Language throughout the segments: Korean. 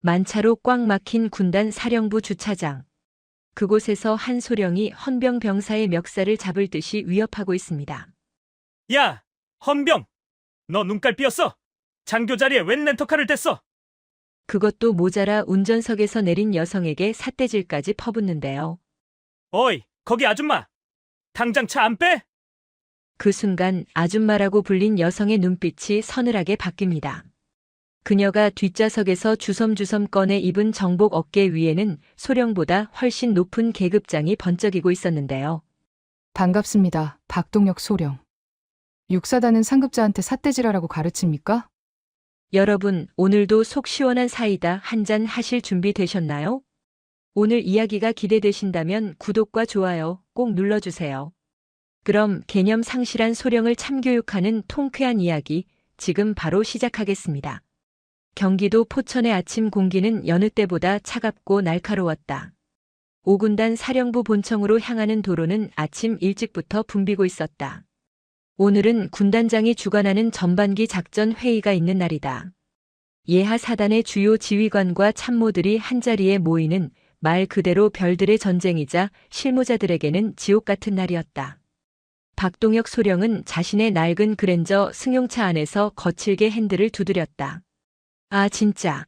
만차로 꽉 막힌 군단 사령부 주차장. 그곳에서 한 소령이 헌병 병사의 멱살을 잡을 듯이 위협하고 있습니다. 야, 헌병! 너 눈깔 삐었어? 장교 자리에 웬 렌터카를 댔어? 그것도 모자라 운전석에서 내린 여성에게 삿대질까지 퍼붓는데요. 어이, 거기 아줌마! 당장 차 안 빼? 그 순간 아줌마라고 불린 여성의 눈빛이 서늘하게 바뀝니다. 그녀가 뒷좌석에서 주섬주섬 꺼내 입은 정복 어깨 위에는 소령보다 훨씬 높은 계급장이 번쩍이고 있었는데요. 반갑습니다. 박동혁 소령. 육사단은 상급자한테 삿대질하라고 가르칩니까? 여러분, 오늘도 속 시원한 사이다 한 잔 하실 준비 되셨나요? 오늘 이야기가 기대되신다면 구독과 좋아요 꼭 눌러주세요. 그럼 개념 상실한 소령을 참교육하는 통쾌한 이야기 지금 바로 시작하겠습니다. 경기도 포천의 아침 공기는 여느 때보다 차갑고 날카로웠다. 5군단 사령부 본청으로 향하는 도로는 아침 일찍부터 붐비고 있었다. 오늘은 군단장이 주관하는 전반기 작전 회의가 있는 날이다. 예하 사단의 주요 지휘관과 참모들이 한자리에 모이는 말 그대로 별들의 전쟁이자 실무자들에게는 지옥 같은 날이었다. 박동혁 소령은 자신의 낡은 그랜저 승용차 안에서 거칠게 핸들을 두드렸다. 아 진짜.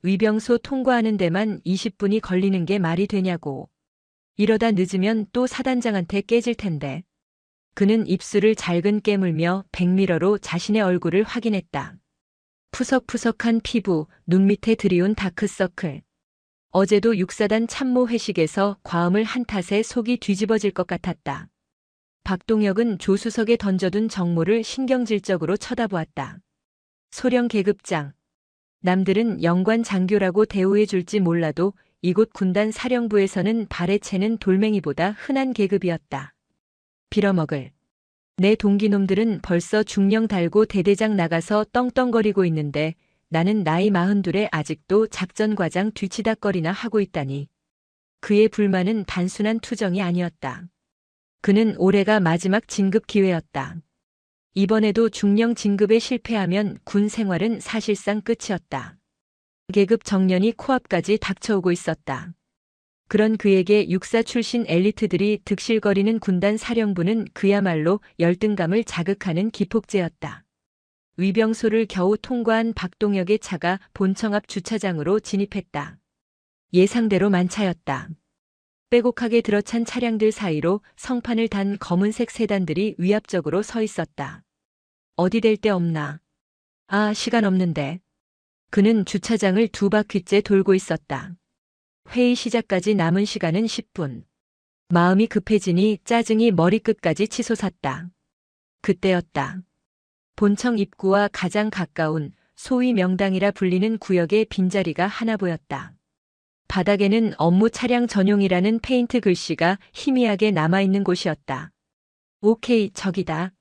위병소 통과하는 데만 20분이 걸리는 게 말이 되냐고. 이러다 늦으면 또 사단장한테 깨질 텐데. 그는 입술을 잘근 깨물며 백미러로 자신의 얼굴을 확인했다. 푸석푸석한 피부, 눈 밑에 드리운 다크서클. 어제도 육사단 참모 회식에서 과음을 한 탓에 속이 뒤집어질 것 같았다. 박동혁은 조수석에 던져둔 정모를 신경질적으로 쳐다보았다. 소령 계급장. 남들은 영관 장교라고 대우해 줄지 몰라도 이곳 군단 사령부에서는 발에 채는 돌멩이보다 흔한 계급이었다. 빌어먹을. 내 동기놈들은 벌써 중령 달고 대대장 나가서 떵떵거리고 있는데 나는 나이 42에 아직도 작전과장 뒤치다거리나 하고 있다니. 그의 불만은 단순한 투정이 아니었다. 그는 올해가 마지막 진급 기회였다. 이번에도 중령 진급에 실패하면 군 생활은 사실상 끝이었다. 계급 정년이 코앞까지 닥쳐오고 있었다. 그런 그에게 육사 출신 엘리트들이 득실거리는 군단 사령부는 그야말로 열등감을 자극하는 기폭제였다. 위병소를 겨우 통과한 박동혁의 차가 본청 앞 주차장으로 진입했다. 예상대로 만차였다. 빼곡하게 들어찬 차량들 사이로 성판을 단 검은색 세단들이 위압적으로 서 있었다. 어디 될 데 없나. 아, 시간 없는데. 그는 주차장을 2바퀴째 돌고 있었다. 회의 시작까지 남은 시간은 10분. 마음이 급해지니 짜증이 머리끝까지 치솟았다. 그때였다. 본청 입구와 가장 가까운 소위 명당이라 불리는 구역에 빈자리가 하나 보였다. 바닥에는 업무 차량 전용이라는 페인트 글씨가 희미하게 남아있는 곳이었다. 오케이, 저기다.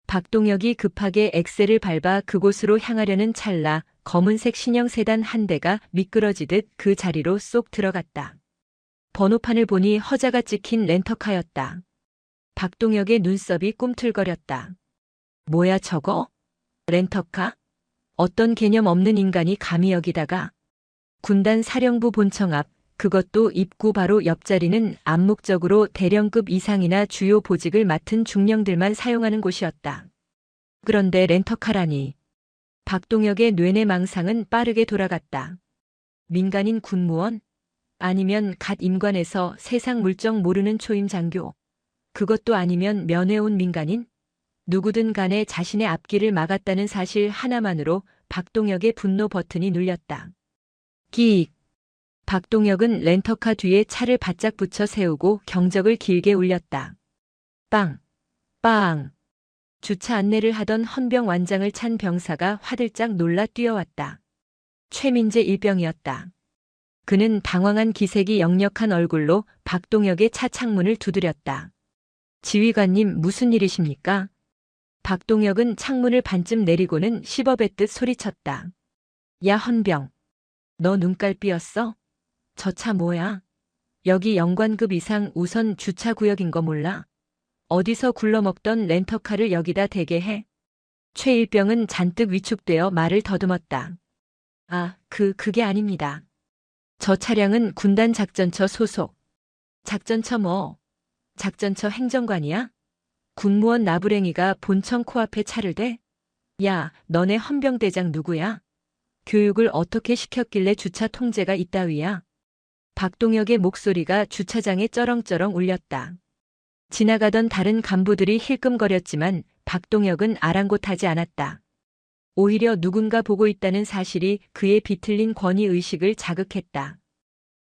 박동혁이 급하게 엑셀을 밟아 그곳으로 향하려는 찰나 검은색 신형 세단 한 대가 미끄러지듯 그 자리로 쏙 들어갔다. 번호판을 보니 허자가 찍힌 렌터카였다. 박동혁의 눈썹이 꿈틀거렸다. 뭐야 저거? 렌터카? 어떤 개념 없는 인간이 감히 여기다가. 군단 사령부 본청 앞, 그것도 입구 바로 옆자리는 암묵적으로 대령급 이상이나 주요 보직을 맡은 중령들만 사용하는 곳이었다. 그런데 렌터카라니. 박동혁의 뇌내 망상은 빠르게 돌아갔다. 민간인 군무원? 아니면 갓 임관해서 세상 물정 모르는 초임 장교? 그것도 아니면 면회 온 민간인? 누구든 간에 자신의 앞길을 막았다는 사실 하나만으로 박동혁의 분노 버튼이 눌렸다. 기익. 박동혁은 렌터카 뒤에 차를 바짝 붙여 세우고 경적을 길게 울렸다. 빵. 빵. 주차 안내를 하던 헌병 완장을 찬 병사가 화들짝 놀라 뛰어왔다. 최민재 일병이었다. 그는 당황한 기색이 역력한 얼굴로 박동혁의 차 창문을 두드렸다. 지휘관님 무슨 일이십니까? 박동혁은 창문을 반쯤 내리고는 씹어뱉듯 소리쳤다. 야 헌병. 너 눈깔 삐었어? 저 차 뭐야? 여기 영관급 이상 우선 주차구역인 거 몰라? 어디서 굴러먹던 렌터카를 여기다 대게 해? 최일병은 잔뜩 위축되어 말을 더듬었다. 아, 그게 아닙니다. 저 차량은 군단 작전처 소속. 작전처 뭐? 작전처 행정관이야? 군무원 나부랭이가 본청 코앞에 차를 대? 야, 너네 헌병대장 누구야? 교육을 어떻게 시켰길래 주차 통제가 있다위야? 박동혁의 목소리가 주차장에 쩌렁쩌렁 울렸다. 지나가던 다른 간부들이 힐끔거렸지만 박동혁은 아랑곳하지 않았다. 오히려 누군가 보고 있다는 사실이 그의 비틀린 권위의식을 자극했다.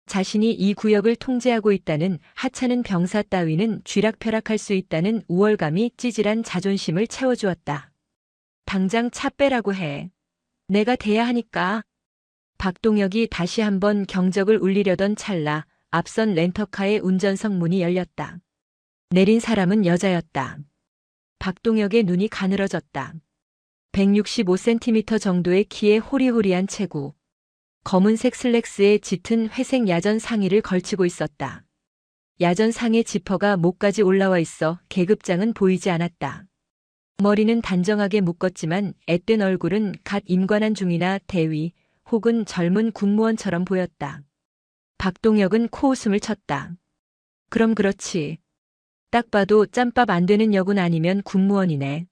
자신이 이 구역을 통제하고 있다는 하찮은 병사 따위는 쥐락펴락할 수 있다는 우월감이 찌질한 자존심을 채워주었다. 당장 차 빼라고 해. 내가 대야 하니까. 박동혁이 다시 한번 경적을 울리려던 찰나 앞선 렌터카의 운전석 문이 열렸다. 내린 사람은 여자였다. 박동혁의 눈이 가늘어졌다. 165cm 정도의 키에 호리호리한 체구. 검은색 슬랙스에 짙은 회색 야전 상의를 걸치고 있었다. 야전 상의 지퍼가 목까지 올라와 있어 계급장은 보이지 않았다. 머리는 단정하게 묶었지만 앳된 얼굴은 갓 임관한 중이나 대위 혹은 젊은 군무원처럼 보였다. 박동혁은 코웃음을 쳤다. 그럼 그렇지. 딱 봐도 짬밥 안 되는 여군 아니면 군무원이네.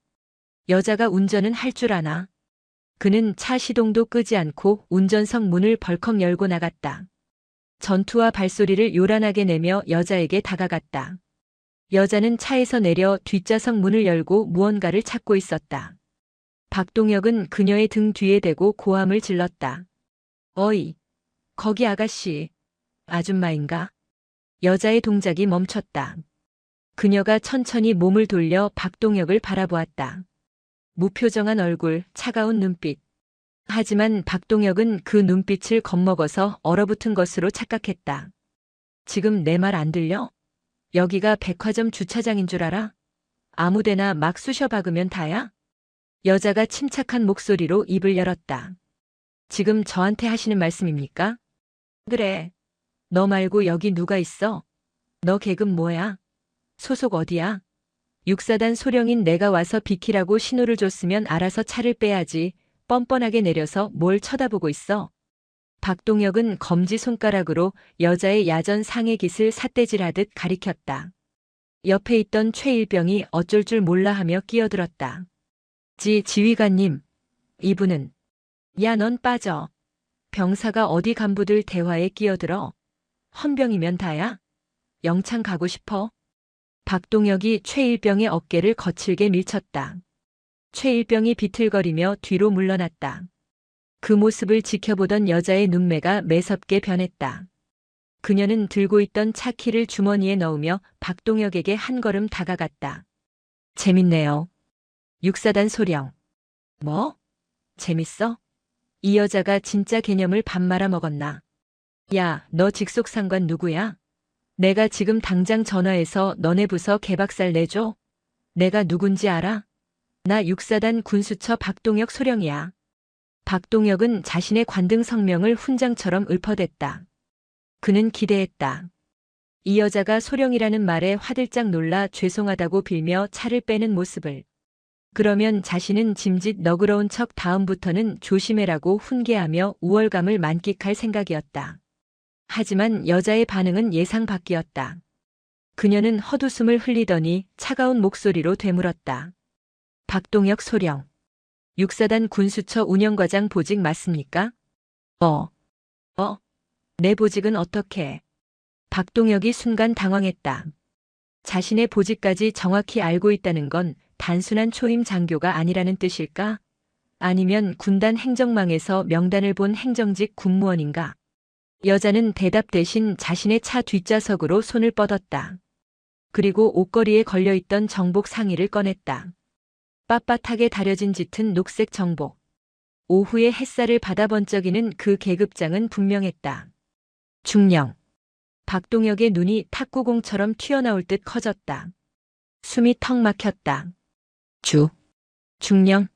여자가 운전은 할 줄 아나? 그는 차 시동도 끄지 않고 운전석 문을 벌컥 열고 나갔다. 전투와 발소리를 요란하게 내며 여자에게 다가갔다. 여자는 차에서 내려 뒷좌석 문을 열고 무언가를 찾고 있었다. 박동혁은 그녀의 등 뒤에 대고 고함을 질렀다. 어이, 거기 아가씨, 아줌마인가? 여자의 동작이 멈췄다. 그녀가 천천히 몸을 돌려 박동혁을 바라보았다. 무표정한 얼굴, 차가운 눈빛. 하지만 박동혁은 그 눈빛을 겁먹어서 얼어붙은 것으로 착각했다. 지금 내 말 안 들려? 여기가 백화점 주차장인 줄 알아? 아무데나 막 쑤셔 박으면 다야? 여자가 침착한 목소리로 입을 열었다. 지금 저한테 하시는 말씀입니까? 그래. 너 말고 여기 누가 있어? 너 계급 뭐야? 소속 어디야? 육사단 소령인 내가 와서 비키라고 신호를 줬으면 알아서 차를 빼야지. 뻔뻔하게 내려서 뭘 쳐다보고 있어? 박동혁은 검지손가락으로 여자의 야전 상의 깃을 삿대질하듯 가리켰다. 옆에 있던 최일병이 어쩔 줄 몰라 하며 끼어들었다. 지휘관님, 이분은. 야, 넌 빠져. 병사가 어디 간부들 대화에 끼어들어? 헌병이면 다야? 영창 가고 싶어? 박동혁이 최일병의 어깨를 거칠게 밀쳤다. 최일병이 비틀거리며 뒤로 물러났다. 그 모습을 지켜보던 여자의 눈매가 매섭게 변했다. 그녀는 들고 있던 차키를 주머니에 넣으며 박동혁에게 한 걸음 다가갔다. 재밌네요. 육사단 소령. 뭐? 재밌어? 이 여자가 진짜 개념을 밥 말아 먹었나? 야, 너 직속상관 누구야? 내가 지금 당장 전화해서 너네 부서 개박살 내줘? 내가 누군지 알아? 나 육사단 군수처 박동혁 소령이야. 박동혁은 자신의 관등 성명을 훈장처럼 읊어댔다. 그는 기대했다. 이 여자가 소령이라는 말에 화들짝 놀라 죄송하다고 빌며 차를 빼는 모습을. 그러면 자신은 짐짓 너그러운 척 다음부터는 조심해라고 훈계하며 우월감을 만끽할 생각이었다. 하지만 여자의 반응은 예상 밖이었다. 그녀는 헛웃음을 흘리더니 차가운 목소리로 되물었다. 박동혁 소령. 육사단 군수처 운영과장 보직 맞습니까? 내 보직은 어떻게? 박동혁이 순간 당황했다. 자신의 보직까지 정확히 알고 있다는 건 단순한 초임 장교가 아니라는 뜻일까? 아니면 군단 행정망에서 명단을 본 행정직 군무원인가? 여자는 대답 대신 자신의 차 뒷좌석으로 손을 뻗었다. 그리고 옷걸이에 걸려있던 정복 상의를 꺼냈다. 빳빳하게 다려진 짙은 녹색 정복. 오후의 햇살을 받아 번쩍이는 그 계급장은 분명했다. 중령. 박동혁의 눈이 탁구공처럼 튀어나올 듯 커졌다. 숨이 턱 막혔다. 중령.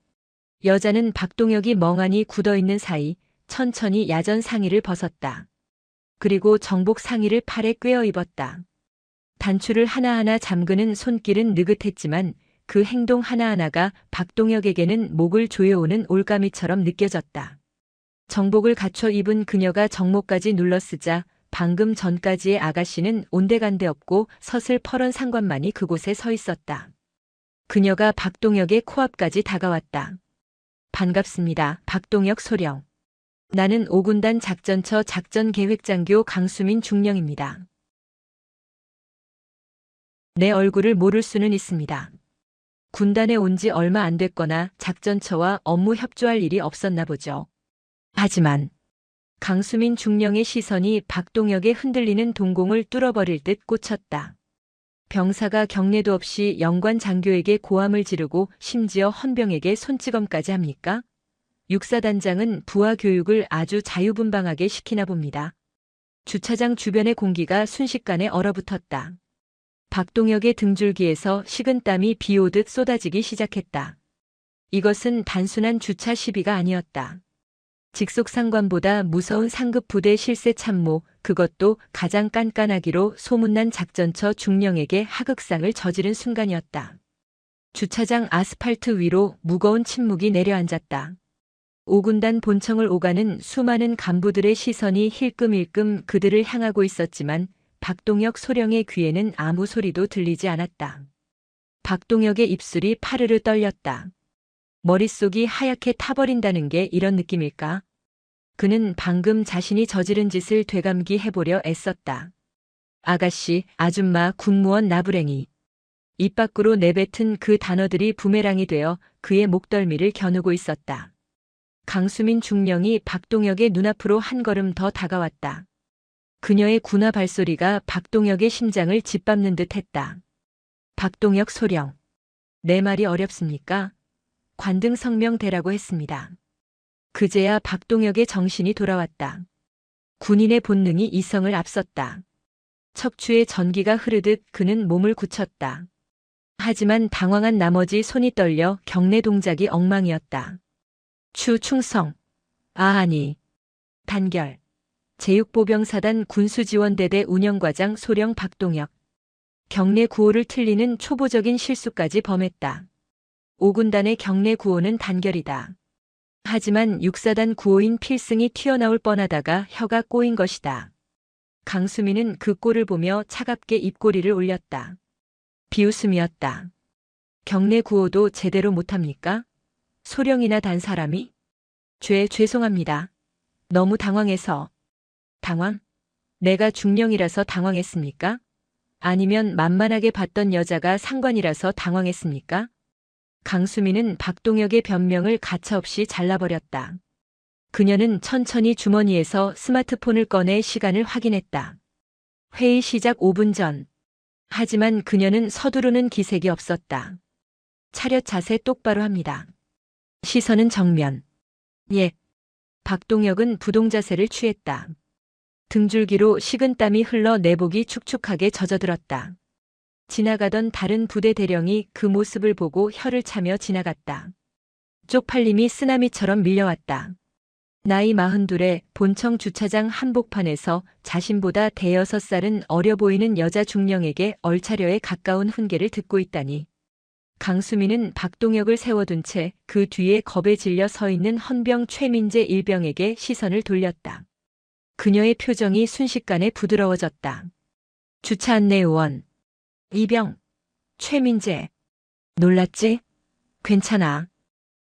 여자는 박동혁이 멍하니 굳어있는 사이 천천히 야전 상의를 벗었다. 그리고 정복 상의를 팔에 꿰어 입었다. 단추를 하나하나 잠그는 손길은 느긋했지만 그 행동 하나하나가 박동혁에게는 목을 조여오는 올가미처럼 느껴졌다. 정복을 갖춰 입은 그녀가 정모까지 눌러쓰자 방금 전까지의 아가씨는 온데간데 없고 서슬퍼런 상관만이 그곳에 서 있었다. 그녀가 박동혁의 코앞까지 다가왔다. 반갑습니다. 박동혁 소령. 나는 5군단 작전처 작전계획장교 강수민 중령입니다. 내 얼굴을 모를 수는 있습니다. 군단에 온 지 얼마 안 됐거나 작전처와 업무 협조할 일이 없었나 보죠. 하지만 강수민 중령의 시선이 박동혁의 흔들리는 동공을 뚫어버릴 듯 꽂혔다. 병사가 경례도 없이 영관 장교에게 고함을 지르고 심지어 헌병에게 손찌검까지 합니까? 육사단장은 부하 교육을 아주 자유분방하게 시키나 봅니다. 주차장 주변의 공기가 순식간에 얼어붙었다. 박동혁의 등줄기에서 식은땀이 비 오듯 쏟아지기 시작했다. 이것은 단순한 주차 시비가 아니었다. 직속상관보다 무서운 상급 부대 실세 참모, 그것도 가장 깐깐하기로 소문난 작전처 중령에게 하극상을 저지른 순간이었다. 주차장 아스팔트 위로 무거운 침묵이 내려앉았다. 5군단 본청을 오가는 수많은 간부들의 시선이 힐끔힐끔 그들을 향하고 있었지만 박동혁 소령의 귀에는 아무 소리도 들리지 않았다. 박동혁의 입술이 파르르 떨렸다. 머릿속이 하얗게 타버린다는 게 이런 느낌일까? 그는 방금 자신이 저지른 짓을 되감기해보려 애썼다. 아가씨, 아줌마, 군무원 나부랭이. 입 밖으로 내뱉은 그 단어들이 부메랑이 되어 그의 목덜미를 겨누고 있었다. 강수민 중령이 박동혁의 눈앞으로 한 걸음 더 다가왔다. 그녀의 군화 발소리가 박동혁의 심장을 짓밟는 듯 했다. 박동혁 소령. 내 말이 어렵습니까? 관등 성명대라고 했습니다. 그제야 박동혁의 정신이 돌아왔다. 군인의 본능이 이성을 앞섰다. 척추에 전기가 흐르듯 그는 몸을 굳혔다. 하지만 당황한 나머지 손이 떨려 경례 동작이 엉망이었다. 충성. 아하니. 단결. 제육보병사단 군수지원대대 운영과장 소령 박동혁. 경례 구호를 틀리는 초보적인 실수까지 범했다. 5군단의 경례 구호는 단결이다. 하지만 6사단 구호인 필승이 튀어나올 뻔하다가 혀가 꼬인 것이다. 강수민은 그 꼴을 보며 차갑게 입꼬리를 올렸다. 비웃음이었다. 경례 구호도 제대로 못합니까? 소령이나 단 사람이? 죄송합니다. 너무 당황해서. 당황? 내가 중령이라서 당황했습니까? 아니면 만만하게 봤던 여자가 상관이라서 당황했습니까? 강수민은 박동혁의 변명을 가차없이 잘라버렸다. 그녀는 천천히 주머니에서 스마트폰을 꺼내 시간을 확인했다. 회의 시작 5분 전. 하지만 그녀는 서두르는 기색이 없었다. 차렷 자세 똑바로 합니다. 시선은 정면. 예. 박동혁은 부동자세를 취했다. 등줄기로 식은땀이 흘러 내복이 축축하게 젖어들었다. 지나가던 다른 부대 대령이 그 모습을 보고 혀를 차며 지나갔다. 쪽팔림이 쓰나미처럼 밀려왔다. 나이 42에 본청 주차장 한복판에서 자신보다 대여섯 살은 어려 보이는 여자 중령에게 얼차려에 가까운 훈계를 듣고 있다니. 강수민은 박동혁을 세워둔 채 그 뒤에 겁에 질려 서 있는 헌병 최민재 일병에게 시선을 돌렸다. 그녀의 표정이 순식간에 부드러워졌다. 주차 안내 요원. 이병. 최민재. 놀랐지? 괜찮아.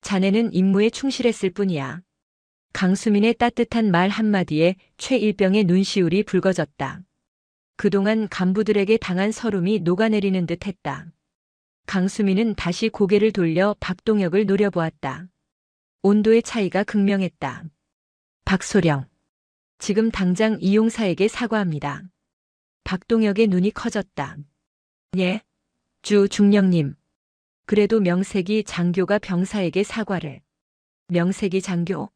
자네는 임무에 충실했을 뿐이야. 강수민의 따뜻한 말 한마디에 최 일병의 눈시울이 붉어졌다. 그동안 간부들에게 당한 서름이 녹아내리는 듯 했다. 강수민은 다시 고개를 돌려 박동혁을 노려보았다. 온도의 차이가 극명했다. 박소령. 지금 당장 이용사에게 사과합니다. 박동혁의 눈이 커졌다. 예? 중령님. 그래도 명색이 장교가 병사에게 사과를. 명색이 장교.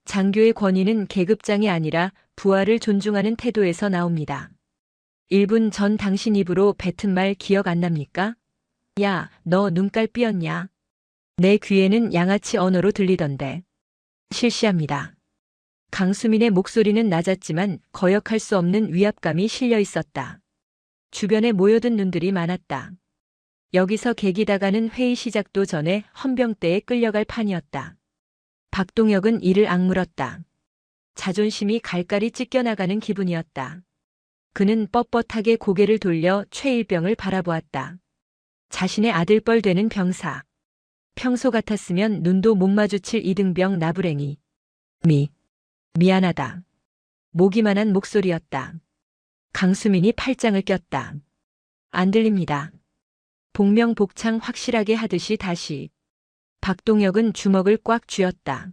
장교의 권위는 계급장이 아니라 부하를 존중하는 태도에서 나옵니다. 1분 전 당신 입으로 뱉은 말 기억 안 납니까? 야, 너 눈깔 삐었냐? 내 귀에는 양아치 언어로 들리던데. 실시합니다. 강수민의 목소리는 낮았지만 거역할 수 없는 위압감이 실려 있었다. 주변에 모여든 눈들이 많았다. 여기서 계기다가는 회의 시작도 전에 헌병대에 끌려갈 판이었다. 박동혁은 이를 악물었다. 자존심이 갈갈이 찢겨나가는 기분이었다. 그는 뻣뻣하게 고개를 돌려 최일병을 바라보았다. 자신의 아들뻘 되는 병사. 평소 같았으면 눈도 못 마주칠 이등병 나부랭이. 미안하다. 모기만한 목소리였다. 강수민이 팔짱을 꼈다. 안 들립니다. 복명복창 확실하게 하듯이 다시. 박동혁은 주먹을 꽉 쥐었다.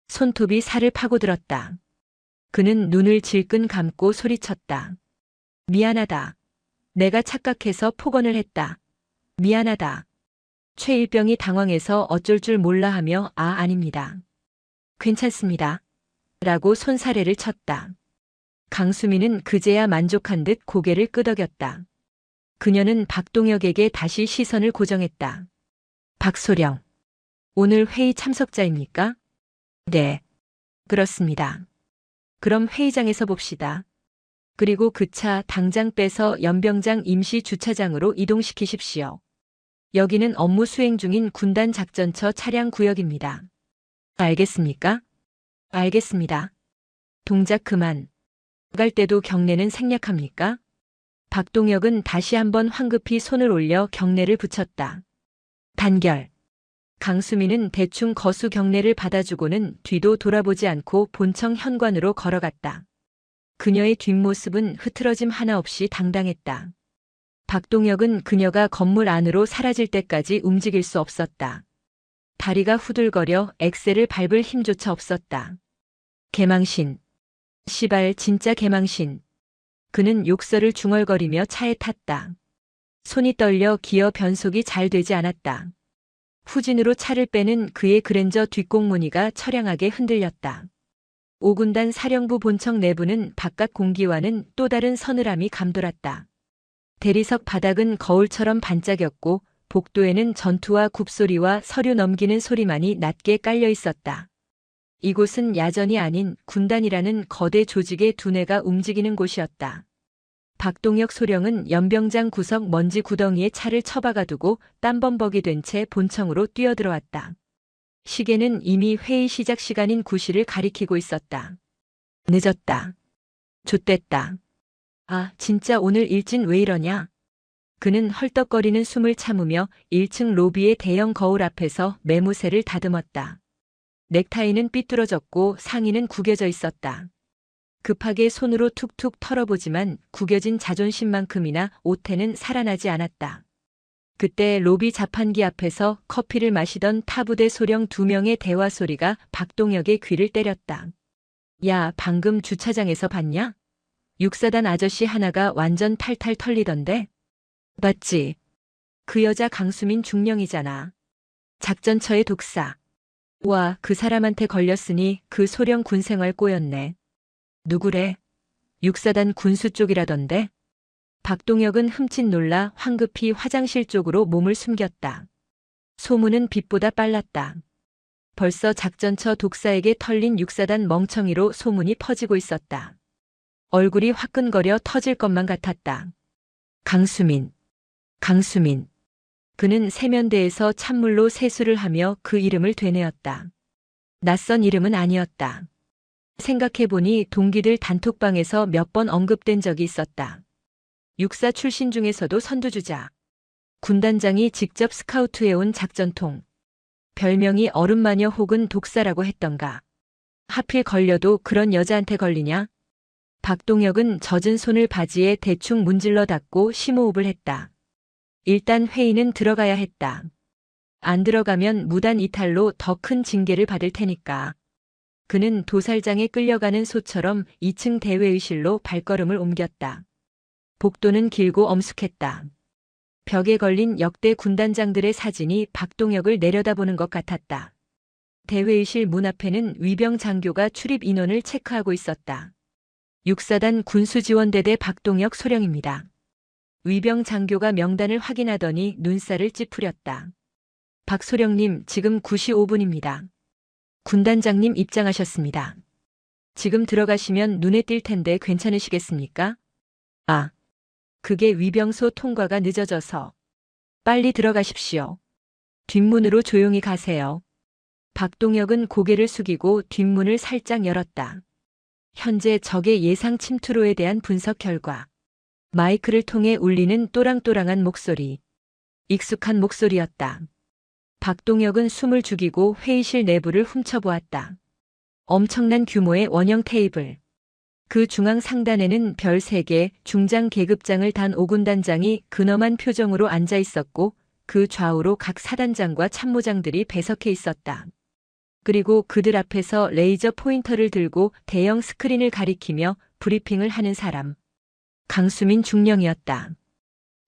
손톱이 살을 파고들었다. 그는 눈을 질끈 감고 소리쳤다. 미안하다. 내가 착각해서 폭언을 했다. 미안하다. 최일병이 당황해서 어쩔 줄 몰라 하며 아닙니다. 괜찮습니다. 라고 손사래를 쳤다. 강수민은 그제야 만족한 듯 고개를 끄덕였다. 그녀는 박동혁에게 다시 시선을 고정했다. 박소령. 오늘 회의 참석자입니까? 네. 그렇습니다. 그럼 회의장에서 봅시다. 그리고 그 차 당장 빼서 연병장 임시 주차장으로 이동시키십시오. 여기는 업무 수행 중인 군단 작전처 차량 구역입니다. 알겠습니까? 알겠습니다. 동작 그만. 갈 때도 경례는 생략합니까? 박동혁은 다시 한번 황급히 손을 올려 경례를 붙였다. 단결. 강수민은 대충 거수 경례를 받아주고는 뒤도 돌아보지 않고 본청 현관으로 걸어갔다. 그녀의 뒷모습은 흐트러짐 하나 없이 당당했다. 박동혁은 그녀가 건물 안으로 사라질 때까지 움직일 수 없었다. 다리가 후들거려 엑셀을 밟을 힘조차 없었다. 개망신. 시발 진짜 개망신. 그는 욕설을 중얼거리며 차에 탔다. 손이 떨려 기어 변속이 잘 되지 않았다. 후진으로 차를 빼는 그의 그랜저 뒷공무니가 처량하게 흔들렸다. 5군단 사령부 본청 내부는 바깥 공기와는 또 다른 서늘함이 감돌았다. 대리석 바닥은 거울처럼 반짝였고 복도에는 전투와 굽소리와 서류 넘기는 소리만이 낮게 깔려 있었다. 이곳은 야전이 아닌 군단이라는 거대 조직의 두뇌가 움직이는 곳이었다. 박동혁 소령은 연병장 구석 먼지 구덩이에 차를 처박아 두고 땀범벅이 된 채 본청으로 뛰어들어왔다. 시계는 이미 회의 시작 시간인 9시를 가리키고 있었다. 늦었다. 좆됐다. 진짜 오늘 일진 왜 이러냐? 그는 헐떡거리는 숨을 참으며 1층 로비의 대형 거울 앞에서 매무새를 다듬었다. 넥타이는 삐뚤어졌고 상의는 구겨져 있었다. 급하게 손으로 툭툭 털어보지만 구겨진 자존심만큼이나 옷태는 살아나지 않았다. 그때 로비 자판기 앞에서 커피를 마시던 타부대 소령 2명의 대화 소리가 박동혁의 귀를 때렸다. 야, 방금 주차장에서 봤냐? 육사단 아저씨 하나가 완전 탈탈 털리던데? 맞지? 그 여자 강수민 중령이잖아. 작전처의 독사. 와, 그 사람한테 걸렸으니 그 소령 군생활 꼬였네. 누구래? 육사단 군수 쪽이라던데? 박동혁은 흠칫 놀라 황급히 화장실 쪽으로 몸을 숨겼다. 소문은 빛보다 빨랐다. 벌써 작전처 독사에게 털린 육사단 멍청이로 소문이 퍼지고 있었다. 얼굴이 화끈거려 터질 것만 같았다. 강수민. 그는 세면대에서 찬물로 세수를 하며 그 이름을 되뇌었다. 낯선 이름은 아니었다. 생각해보니 동기들 단톡방에서 몇 번 언급된 적이 있었다. 육사 출신 중에서도 선두주자. 군단장이 직접 스카우트해온 작전통. 별명이 얼음마녀 혹은 독사라고 했던가. 하필 걸려도 그런 여자한테 걸리냐? 박동혁은 젖은 손을 바지에 대충 문질러 닦고 심호흡을 했다. 일단 회의는 들어가야 했다. 안 들어가면 무단 이탈로 더 큰 징계를 받을 테니까. 그는 도살장에 끌려가는 소처럼 2층 대회의실로 발걸음을 옮겼다. 복도는 길고 엄숙했다. 벽에 걸린 역대 군단장들의 사진이 박동혁을 내려다보는 것 같았다. 대회의실 문 앞에는 위병 장교가 출입 인원을 체크하고 있었다. 육사단 군수지원대대 박동혁 소령입니다. 위병 장교가 명단을 확인하더니 눈살을 찌푸렸다. 박 소령님, 지금 9시 5분입니다. 군단장님 입장하셨습니다. 지금 들어가시면 눈에 띌 텐데 괜찮으시겠습니까? 그게 위병소 통과가 늦어져서. 빨리 들어가십시오. 뒷문으로 조용히 가세요. 박동혁은 고개를 숙이고 뒷문을 살짝 열었다. 현재 적의 예상 침투로에 대한 분석 결과. 마이크를 통해 울리는 또랑또랑한 목소리. 익숙한 목소리였다. 박동혁은 숨을 죽이고 회의실 내부를 훔쳐보았다. 엄청난 규모의 원형 테이블. 그 중앙 상단에는 별 3개, 중장 계급장을 단 5군단장이 근엄한 표정으로 앉아 있었고 그 좌우로 각 사단장과 참모장들이 배석해 있었다. 그리고 그들 앞에서 레이저 포인터를 들고 대형 스크린을 가리키며 브리핑을 하는 사람. 강수민 중령이었다.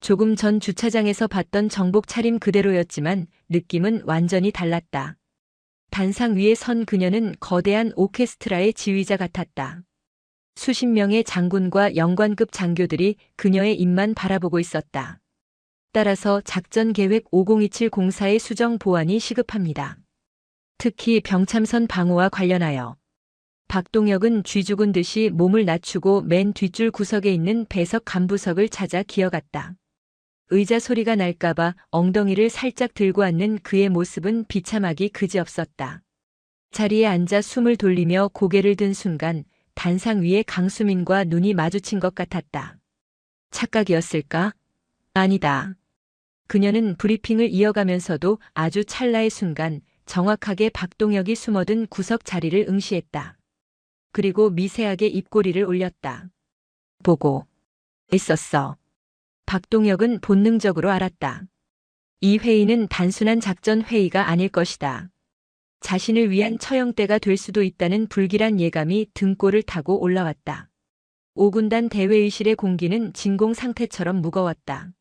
조금 전 주차장에서 봤던 정복 차림 그대로였지만 느낌은 완전히 달랐다. 단상 위에 선 그녀는 거대한 오케스트라의 지휘자 같았다. 수십 명의 장군과 영관급 장교들이 그녀의 입만 바라보고 있었다. 따라서 작전계획 5027 공사의 수정 보완이 시급합니다. 특히 병참선 방어와 관련하여. 박동혁은 쥐 죽은 듯이 몸을 낮추고 맨 뒷줄 구석에 있는 배석 간부석을 찾아 기어갔다. 의자 소리가 날까봐 엉덩이를 살짝 들고 앉는 그의 모습은 비참하기 그지없었다. 자리에 앉아 숨을 돌리며 고개를 든 순간 단상 위에 강수민과 눈이 마주친 것 같았다. 착각이었을까? 아니다. 그녀는 브리핑을 이어가면서도 아주 찰나의 순간 정확하게 박동혁이 숨어든 구석 자리를 응시했다. 그리고 미세하게 입꼬리를 올렸다. 보고 있었어. 박동혁은 본능적으로 알았다. 이 회의는 단순한 작전 회의가 아닐 것이다. 자신을 위한 처형대가 될 수도 있다는 불길한 예감이 등골을 타고 올라왔다. 5군단 대회의실의 공기는 진공 상태처럼 무거웠다.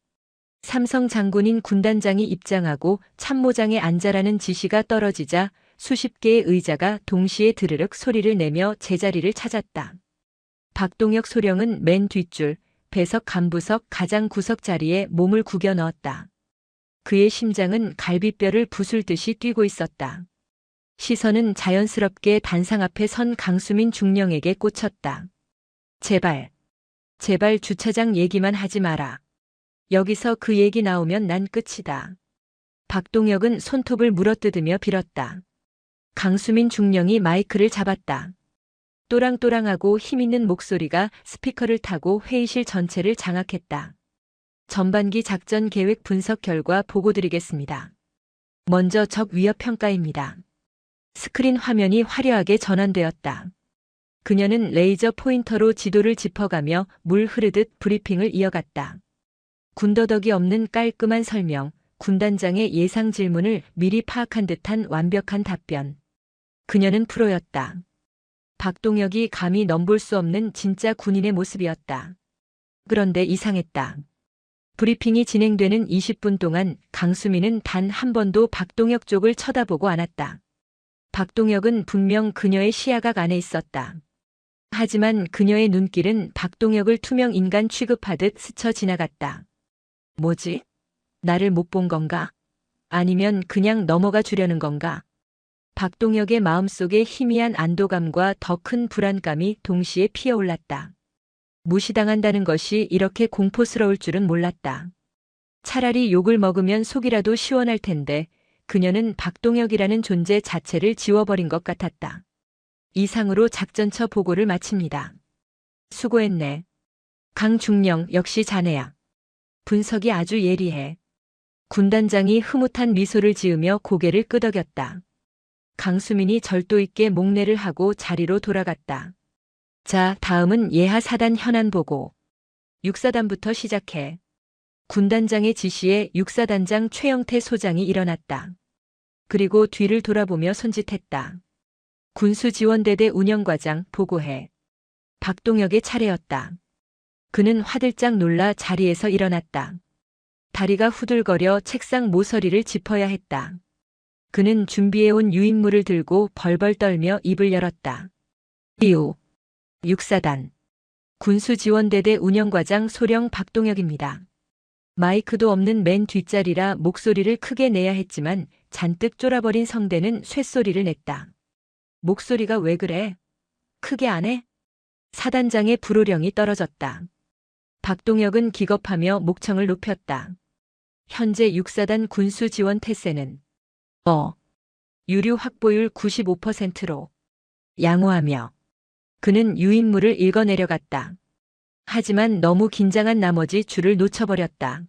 삼성 장군인 군단장이 입장하고 참모장에 앉아라는 지시가 떨어지자 수십 개의 의자가 동시에 드르륵 소리를 내며 제자리를 찾았다. 박동혁 소령은 맨 뒷줄, 배석 간부석 가장 구석 자리에 몸을 구겨 넣었다. 그의 심장은 갈비뼈를 부술듯이 뛰고 있었다. 시선은 자연스럽게 단상 앞에 선 강수민 중령에게 꽂혔다. 제발 주차장 얘기만 하지 마라. 여기서 그 얘기 나오면 난 끝이다. 박동혁은 손톱을 물어뜯으며 빌었다. 강수민 중령이 마이크를 잡았다. 또랑또랑하고 힘있는 목소리가 스피커를 타고 회의실 전체를 장악했다. 전반기 작전 계획 분석 결과 보고드리겠습니다. 먼저 적 위협 평가입니다. 스크린 화면이 화려하게 전환되었다. 그녀는 레이저 포인터로 지도를 짚어가며 물 흐르듯 브리핑을 이어갔다. 군더더기 없는 깔끔한 설명, 군단장의 예상 질문을 미리 파악한 듯한 완벽한 답변. 그녀는 프로였다. 박동혁이 감히 넘볼 수 없는 진짜 군인의 모습이었다. 그런데 이상했다. 브리핑이 진행되는 20분 동안 강수민은 단 한 번도 박동혁 쪽을 쳐다보고 않았다. 박동혁은 분명 그녀의 시야각 안에 있었다. 하지만 그녀의 눈길은 박동혁을 투명 인간 취급하듯 스쳐 지나갔다. 뭐지? 나를 못 본 건가? 아니면 그냥 넘어가 주려는 건가? 박동혁의 마음속에 희미한 안도감과 더 큰 불안감이 동시에 피어올랐다. 무시당한다는 것이 이렇게 공포스러울 줄은 몰랐다. 차라리 욕을 먹으면 속이라도 시원할 텐데 그녀는 박동혁이라는 존재 자체를 지워버린 것 같았다. 이상으로 작전처 보고를 마칩니다. 수고했네. 강중령 역시 자네야. 분석이 아주 예리해. 군단장이 흐뭇한 미소를 지으며 고개를 끄덕였다. 강수민이 절도 있게 목례를 하고 자리로 돌아갔다. 자, 다음은 예하 사단 현안 보고. 육사단부터 시작해. 군단장의 지시에 육사단장 최영태 소장이 일어났다. 그리고 뒤를 돌아보며 손짓했다. 군수지원대대 운영과장 보고해. 박동혁의 차례였다. 그는 화들짝 놀라 자리에서 일어났다. 다리가 후들거려 책상 모서리를 짚어야 했다. 그는 준비해온 유인물을 들고 벌벌 떨며 입을 열었다. 이후 육사단 군수지원대대 운영과장 소령 박동혁입니다. 마이크도 없는 맨 뒷자리라 목소리를 크게 내야 했지만 잔뜩 쫄아버린 성대는 쇳소리를 냈다. 목소리가 왜 그래? 크게 안 해? 사단장의 불호령이 떨어졌다. 박동혁은 기겁하며 목청을 높였다. 현재 육사단 군수지원 태세는 유류 확보율 95%로 양호하며 그는 유인물을 읽어내려갔다. 하지만 너무 긴장한 나머지 줄을 놓쳐버렸다.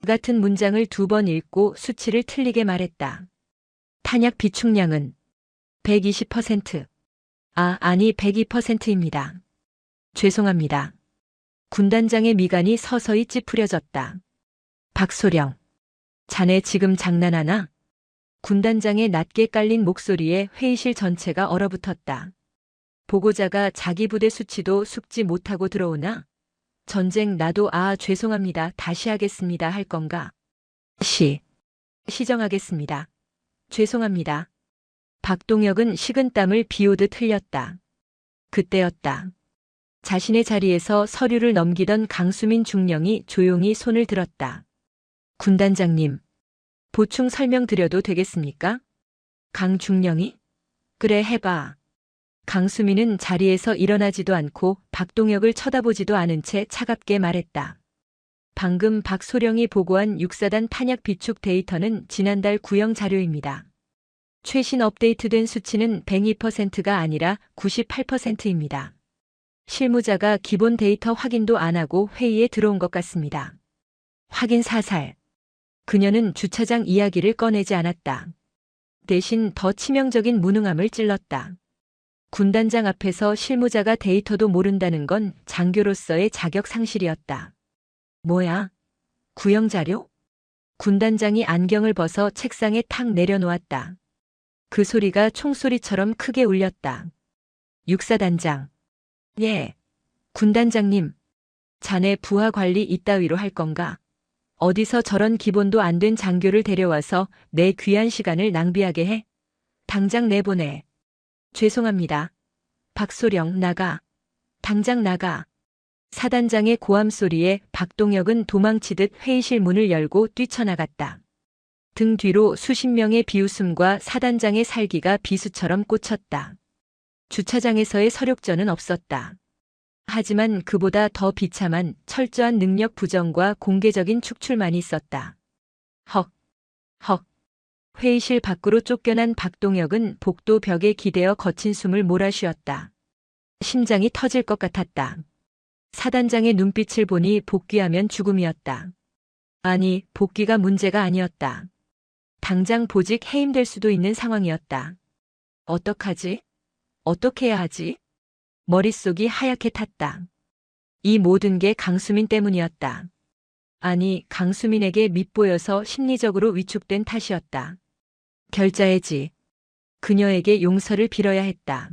같은 문장을 2번 읽고 수치를 틀리게 말했다. 탄약 비축량은 120%. 아니 102%입니다. 죄송합니다. 군단장의 미간이 서서히 찌푸려졌다. 박소령. 자네 지금 장난하나? 군단장의 낮게 깔린 목소리에 회의실 전체가 얼어붙었다. 보고자가 자기 부대 수치도 숙지 못하고 들어오나? 전쟁 나도 죄송합니다. 다시 하겠습니다. 할 건가? 시정하겠습니다. 죄송합니다. 박동혁은 식은땀을 비오듯 흘렸다. 그때였다. 자신의 자리에서 서류를 넘기던 강수민 중령이 조용히 손을 들었다. 군단장님, 보충 설명드려도 되겠습니까? 강 중령이? 그래 해봐. 강수민은 자리에서 일어나지도 않고 박동혁을 쳐다보지도 않은 채 차갑게 말했다. 방금 박소령이 보고한 6사단 탄약 비축 데이터는 지난달 구형 자료입니다. 최신 업데이트된 수치는 102%가 아니라 98%입니다. 실무자가 기본 데이터 확인도 안 하고 회의에 들어온 것 같습니다. 확인 사살. 그녀는 주차장 이야기를 꺼내지 않았다. 대신 더 치명적인 무능함을 찔렀다. 군단장 앞에서 실무자가 데이터도 모른다는 건 장교로서의 자격 상실이었다. 뭐야? 구형 자료? 군단장이 안경을 벗어 책상에 탁 내려놓았다. 그 소리가 총소리처럼 크게 울렸다. 육사단장. 예. 군단장님. 자네 부하 관리 이따위로 할 건가? 어디서 저런 기본도 안 된 장교를 데려와서 내 귀한 시간을 낭비하게 해? 당장 내보내. 죄송합니다. 박소령 나가. 당장 나가. 사단장의 고함 소리에 박동혁은 도망치듯 회의실 문을 열고 뛰쳐나갔다. 등 뒤로 수십 명의 비웃음과 사단장의 살기가 비수처럼 꽂혔다. 주차장에서의 서력전은 없었다. 하지만 그보다 더 비참한 철저한 능력 부정과 공개적인 축출만이 있었다. 헉. 회의실 밖으로 쫓겨난 박동혁은 복도 벽에 기대어 거친 숨을 몰아쉬었다. 심장이 터질 것 같았다. 사단장의 눈빛을 보니 복귀하면 죽음이었다. 아니, 복귀가 문제가 아니었다. 당장 보직 해임될 수도 있는 상황이었다. 어떡하지? 어떻게 해야 하지? 머릿속이 하얗게 탔다. 이 모든 게 강수민 때문이었다. 아니, 강수민에게 밉보여서 심리적으로 위축된 탓이었다. 결자해지. 그녀에게 용서를 빌어야 했다.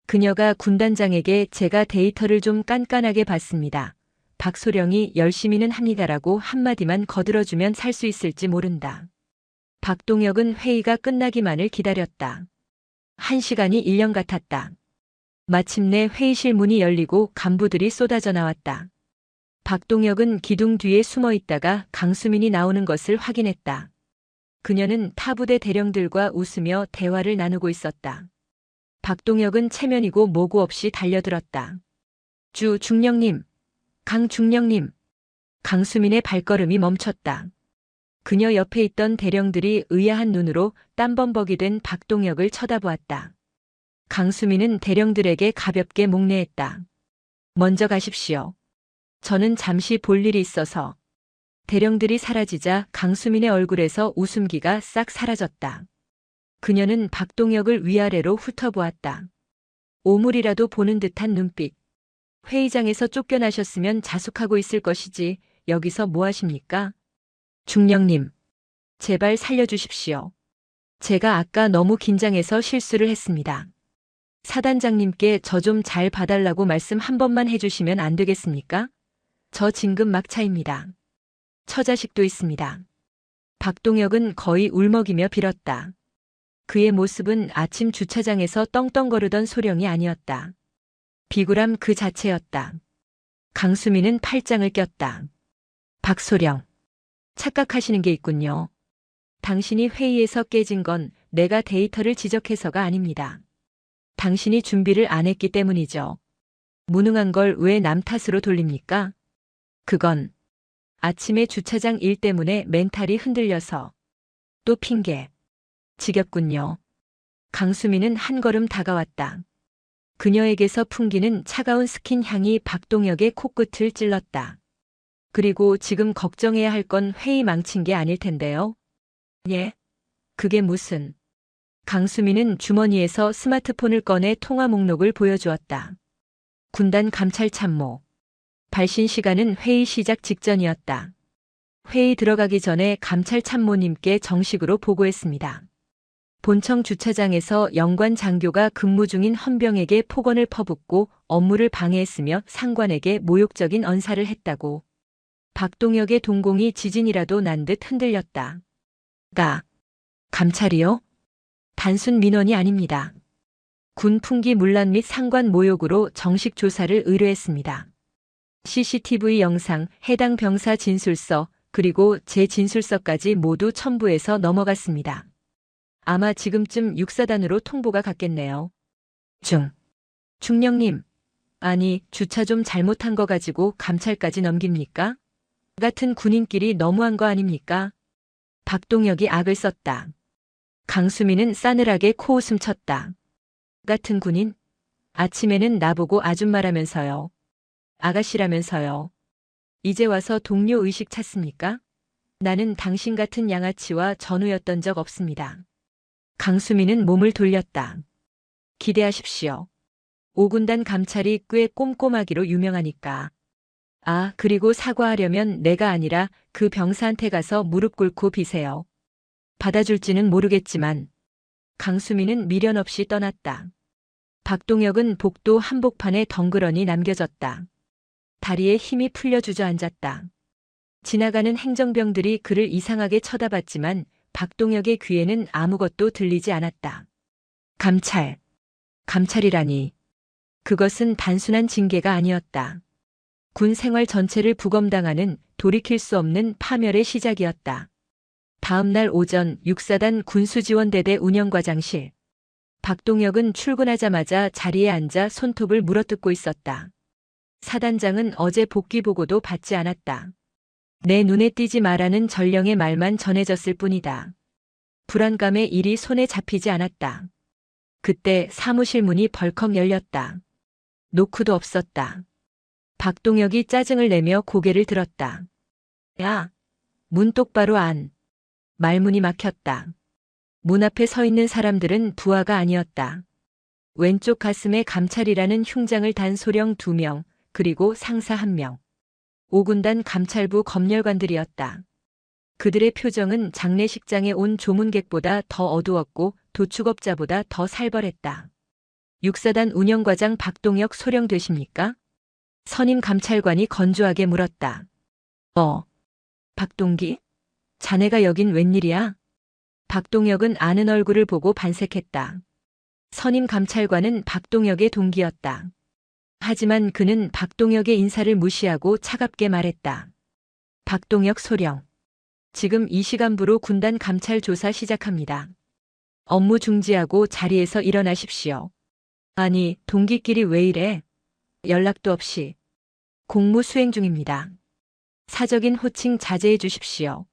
그녀가 군단장에게 제가 데이터를 좀 깐깐하게 봤습니다. 박소령이 열심히는 합니다라고 한마디만 거들어주면 살 수 있을지 모른다. 박동혁은 회의가 끝나기만을 기다렸다. 1시간이 1년 같았다. 마침내 회의실 문이 열리고 간부들이 쏟아져 나왔다. 박동혁은 기둥 뒤에 숨어 있다가 강수민이 나오는 것을 확인했다. 그녀는 타부대 대령들과 웃으며 대화를 나누고 있었다. 박동혁은 체면이고 모고 없이 달려들었다. 중령님, 강 중령님. 강수민의 발걸음이 멈췄다. 그녀 옆에 있던 대령들이 의아한 눈으로 땀범벅이 된 박동혁을 쳐다보았다. 강수민은 대령들에게 가볍게 목례했다. 먼저 가십시오. 저는 잠시 볼 일이 있어서. 대령들이 사라지자 강수민의 얼굴에서 웃음기가 싹 사라졌다. 그녀는 박동혁을 위아래로 훑어보았다. 오물이라도 보는 듯한 눈빛. 회의장에서 쫓겨나셨으면 자숙하고 있을 것이지 여기서 뭐 하십니까? 중령님, 제발 살려주십시오. 제가 아까 너무 긴장해서 실수를 했습니다. 사단장님께 저 좀 잘 봐달라고 말씀 한 번만 해주시면 안 되겠습니까? 저 진급 막차입니다. 처자식도 있습니다. 박동혁은 거의 울먹이며 빌었다. 그의 모습은 아침 주차장에서 떵떵거리던 소령이 아니었다. 비굴함 그 자체였다. 강수민은 팔짱을 꼈다. 박소령, 착각하시는 게 있군요. 당신이 회의에서 깨진 건 내가 데이터를 지적해서가 아닙니다. 당신이 준비를 안 했기 때문이죠. 무능한 걸 왜 남 탓으로 돌립니까? 그건 아침에 주차장 일 때문에 멘탈이 흔들려서. 또 핑계. 지겹군요. 강수민은 한 걸음 다가왔다. 그녀에게서 풍기는 차가운 스킨 향이 박동혁의 코끝을 찔렀다. 그리고 지금 걱정해야 할 건 회의 망친 게 아닐 텐데요. 예? 그게 무슨... 강수민은 주머니에서 스마트폰을 꺼내 통화 목록을 보여주었다. 군단 감찰 참모. 발신 시간은 회의 시작 직전이었다. 회의 들어가기 전에 감찰 참모님께 정식으로 보고했습니다. 본청 주차장에서 영관 장교가 근무 중인 헌병에게 폭언을 퍼붓고 업무를 방해했으며 상관에게 모욕적인 언사를 했다고. 박동혁의 동공이 지진이라도 난 듯 흔들렸다. 감찰이요? 단순 민원이 아닙니다. 군 풍기 문란 및 상관 모욕으로 정식 조사를 의뢰했습니다. CCTV 영상, 해당 병사 진술서, 그리고 제 진술서까지 모두 첨부해서 넘어갔습니다. 아마 지금쯤 육사단으로 통보가 갔겠네요. 중령님, 아니 주차 좀 잘못한 거 가지고 감찰까지 넘깁니까? 같은 군인끼리 너무한 거 아닙니까? 박동혁이 악을 썼다. 강수민은 싸늘하게 코웃음 쳤다. 같은 군인? 아침에는 나보고 아줌마라면서요. 아가씨라면서요. 이제 와서 동료 의식 찾습니까? 나는 당신 같은 양아치와 전우였던 적 없습니다. 강수민은 몸을 돌렸다. 기대하십시오. 5군단 감찰이 꽤 꼼꼼하기로 유명하니까. 아, 그리고 사과하려면 내가 아니라 그 병사한테 가서 무릎 꿇고 비세요. 받아줄지는 모르겠지만. 강수민은 미련 없이 떠났다. 박동혁은 복도 한복판에 덩그러니 남겨졌다. 다리에 힘이 풀려 주저앉았다. 지나가는 행정병들이 그를 이상하게 쳐다봤지만 박동혁의 귀에는 아무것도 들리지 않았다. 감찰이라니. 그것은 단순한 징계가 아니었다. 군 생활 전체를 부검당하는 돌이킬 수 없는 파멸의 시작이었다. 다음 날 오전 육사단 군수지원대대 운영과장실. 박동혁은 출근하자마자 자리에 앉아 손톱을 물어뜯고 있었다. 사단장은 어제 복귀 보고도 받지 않았다. 내 눈에 띄지 마라는 전령의 말만 전해졌을 뿐이다. 불안감에 일이 손에 잡히지 않았다. 그때 사무실 문이 벌컥 열렸다. 노크도 없었다. 박동혁이 짜증을 내며 고개를 들었다. 야, 문 똑바로 안. 말문이 막혔다. 문 앞에 서 있는 사람들은 부하가 아니었다. 왼쪽 가슴에 감찰이라는 흉장을 단 소령 2명, 그리고 상사 1명. 5군단 감찰부 검열관들이었다. 그들의 표정은 장례식장에 온 조문객보다 더 어두웠고 도축업자보다 더 살벌했다. 육사단 운영과장 박동혁 소령 되십니까? 선임 감찰관이 건조하게 물었다. 박동기? 자네가 여긴 웬일이야? 박동혁은 아는 얼굴을 보고 반색했다. 선임 감찰관은 박동혁의 동기였다. 하지만 그는 박동혁의 인사를 무시하고 차갑게 말했다. 박동혁 소령. 지금 이 시간부로 군단 감찰 조사 시작합니다. 업무 중지하고 자리에서 일어나십시오. 아니, 동기끼리 왜 이래? 연락도 없이. 공무 수행 중입니다. 사적인 호칭 자제해 주십시오.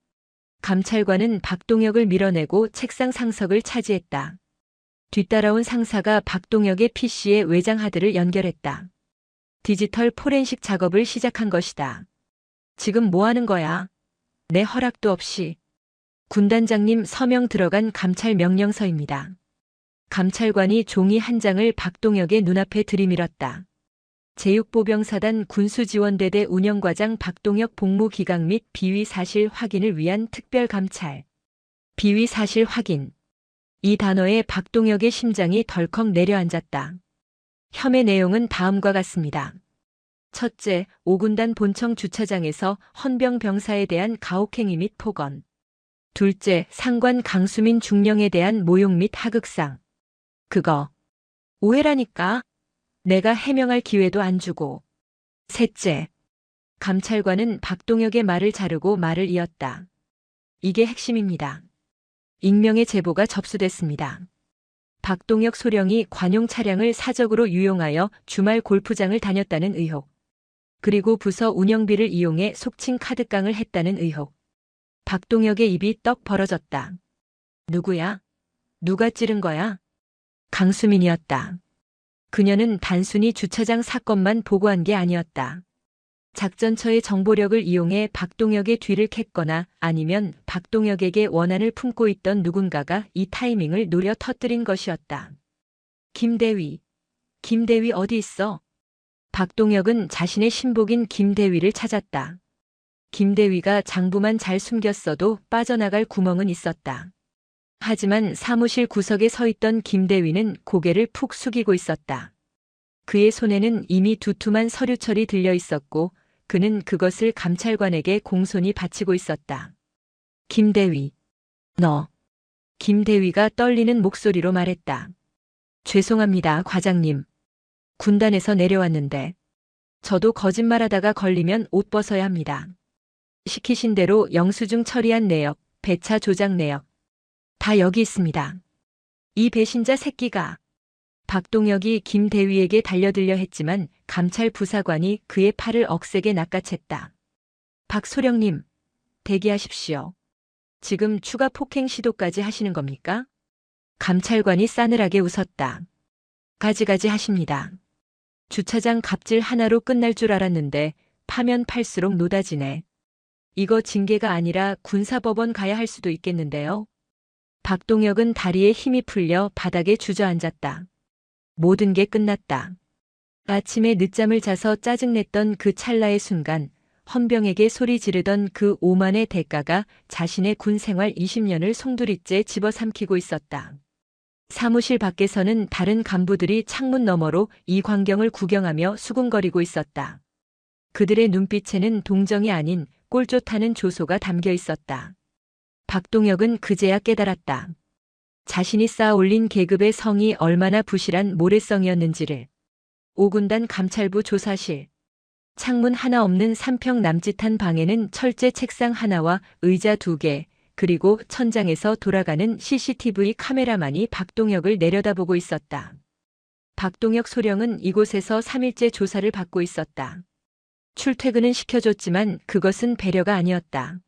감찰관은 박동혁을 밀어내고 책상 상석을 차지했다. 뒤따라온 상사가 박동혁의 PC에 외장 하드를 연결했다. 디지털 포렌식 작업을 시작한 것이다. 지금 뭐 하는 거야? 내 허락도 없이. 군단장님 서명 들어간 감찰 명령서입니다. 감찰관이 종이 한 장을 박동혁의 눈앞에 들이밀었다. 제6보병사단 군수지원대대 운영과장 박동혁 복무 기각 및 비위 사실 확인을 위한 특별감찰. 비위 사실 확인. 이 단어에 박동혁의 심장이 덜컥 내려앉았다. 혐의 내용은 다음과 같습니다. 첫째, 5군단 본청 주차장에서 헌병 병사에 대한 가혹행위 및 폭언. 둘째, 상관 강수민 중령에 대한 모욕 및 하극상. 그거 오해라니까. 내가 해명할 기회도 안 주고. 셋째, 감찰관은 박동혁의 말을 자르고 말을 이었다. 이게 핵심입니다. 익명의 제보가 접수됐습니다. 박동혁 소령이 관용 차량을 사적으로 유용하여 주말 골프장을 다녔다는 의혹. 그리고 부서 운영비를 이용해 속칭 카드깡을 했다는 의혹. 박동혁의 입이 떡 벌어졌다. 누구야? 누가 찌른 거야? 강수민이었다. 그녀는 단순히 주차장 사건만 보고한 게 아니었다. 작전처의 정보력을 이용해 박동혁의 뒤를 캤거나 아니면 박동혁에게 원한을 품고 있던 누군가가 이 타이밍을 노려 터뜨린 것이었다. 김대위. 김대위 어디 있어? 박동혁은 자신의 신복인 김대위를 찾았다. 김대위가 장부만 잘 숨겼어도 빠져나갈 구멍은 있었다. 하지만 사무실 구석에 서 있던 김대위는 고개를 푹 숙이고 있었다. 그의 손에는 이미 두툼한 서류철이 들려 있었고 그는 그것을 감찰관에게 공손히 바치고 있었다. 김대위. 너. 김대위가 떨리는 목소리로 말했다. 죄송합니다, 과장님. 군단에서 내려왔는데. 저도 거짓말하다가 걸리면 옷 벗어야 합니다. 시키신 대로 영수증 처리한 내역, 배차 조작 내역. 다 여기 있습니다. 이 배신자 새끼가. 박동혁이 김대위에게 달려들려 했지만 감찰 부사관이 그의 팔을 억세게 낚아챘다. 박소령님, 대기하십시오. 지금 추가 폭행 시도까지 하시는 겁니까? 감찰관이 싸늘하게 웃었다. 가지가지 하십니다. 주차장 갑질 하나로 끝날 줄 알았는데 파면 팔수록 노다지네. 이거 징계가 아니라 군사법원 가야 할 수도 있겠는데요. 박동혁은 다리에 힘이 풀려 바닥에 주저앉았다. 모든 게 끝났다. 아침에 늦잠을 자서 짜증냈던 그 찰나의 순간 헌병에게 소리 지르던 그 오만의 대가가 자신의 군 생활 20년을 송두리째 집어삼키고 있었다. 사무실 밖에서는 다른 간부들이 창문 너머로 이 광경을 구경하며 수군거리고 있었다. 그들의 눈빛에는 동정이 아닌 꼴쫓하는 조소가 담겨 있었다. 박동혁은 그제야 깨달았다. 자신이 쌓아올린 계급의 성이 얼마나 부실한 모래성이었는지를. 5군단 감찰부 조사실. 창문 하나 없는 3평 남짓한 방에는 철제 책상 하나와 의자 2개, 그리고 천장에서 돌아가는 CCTV 카메라만이 박동혁을 내려다보고 있었다. 박동혁 소령은 이곳에서 3일째 조사를 받고 있었다. 출퇴근은 시켜줬지만 그것은 배려가 아니었다.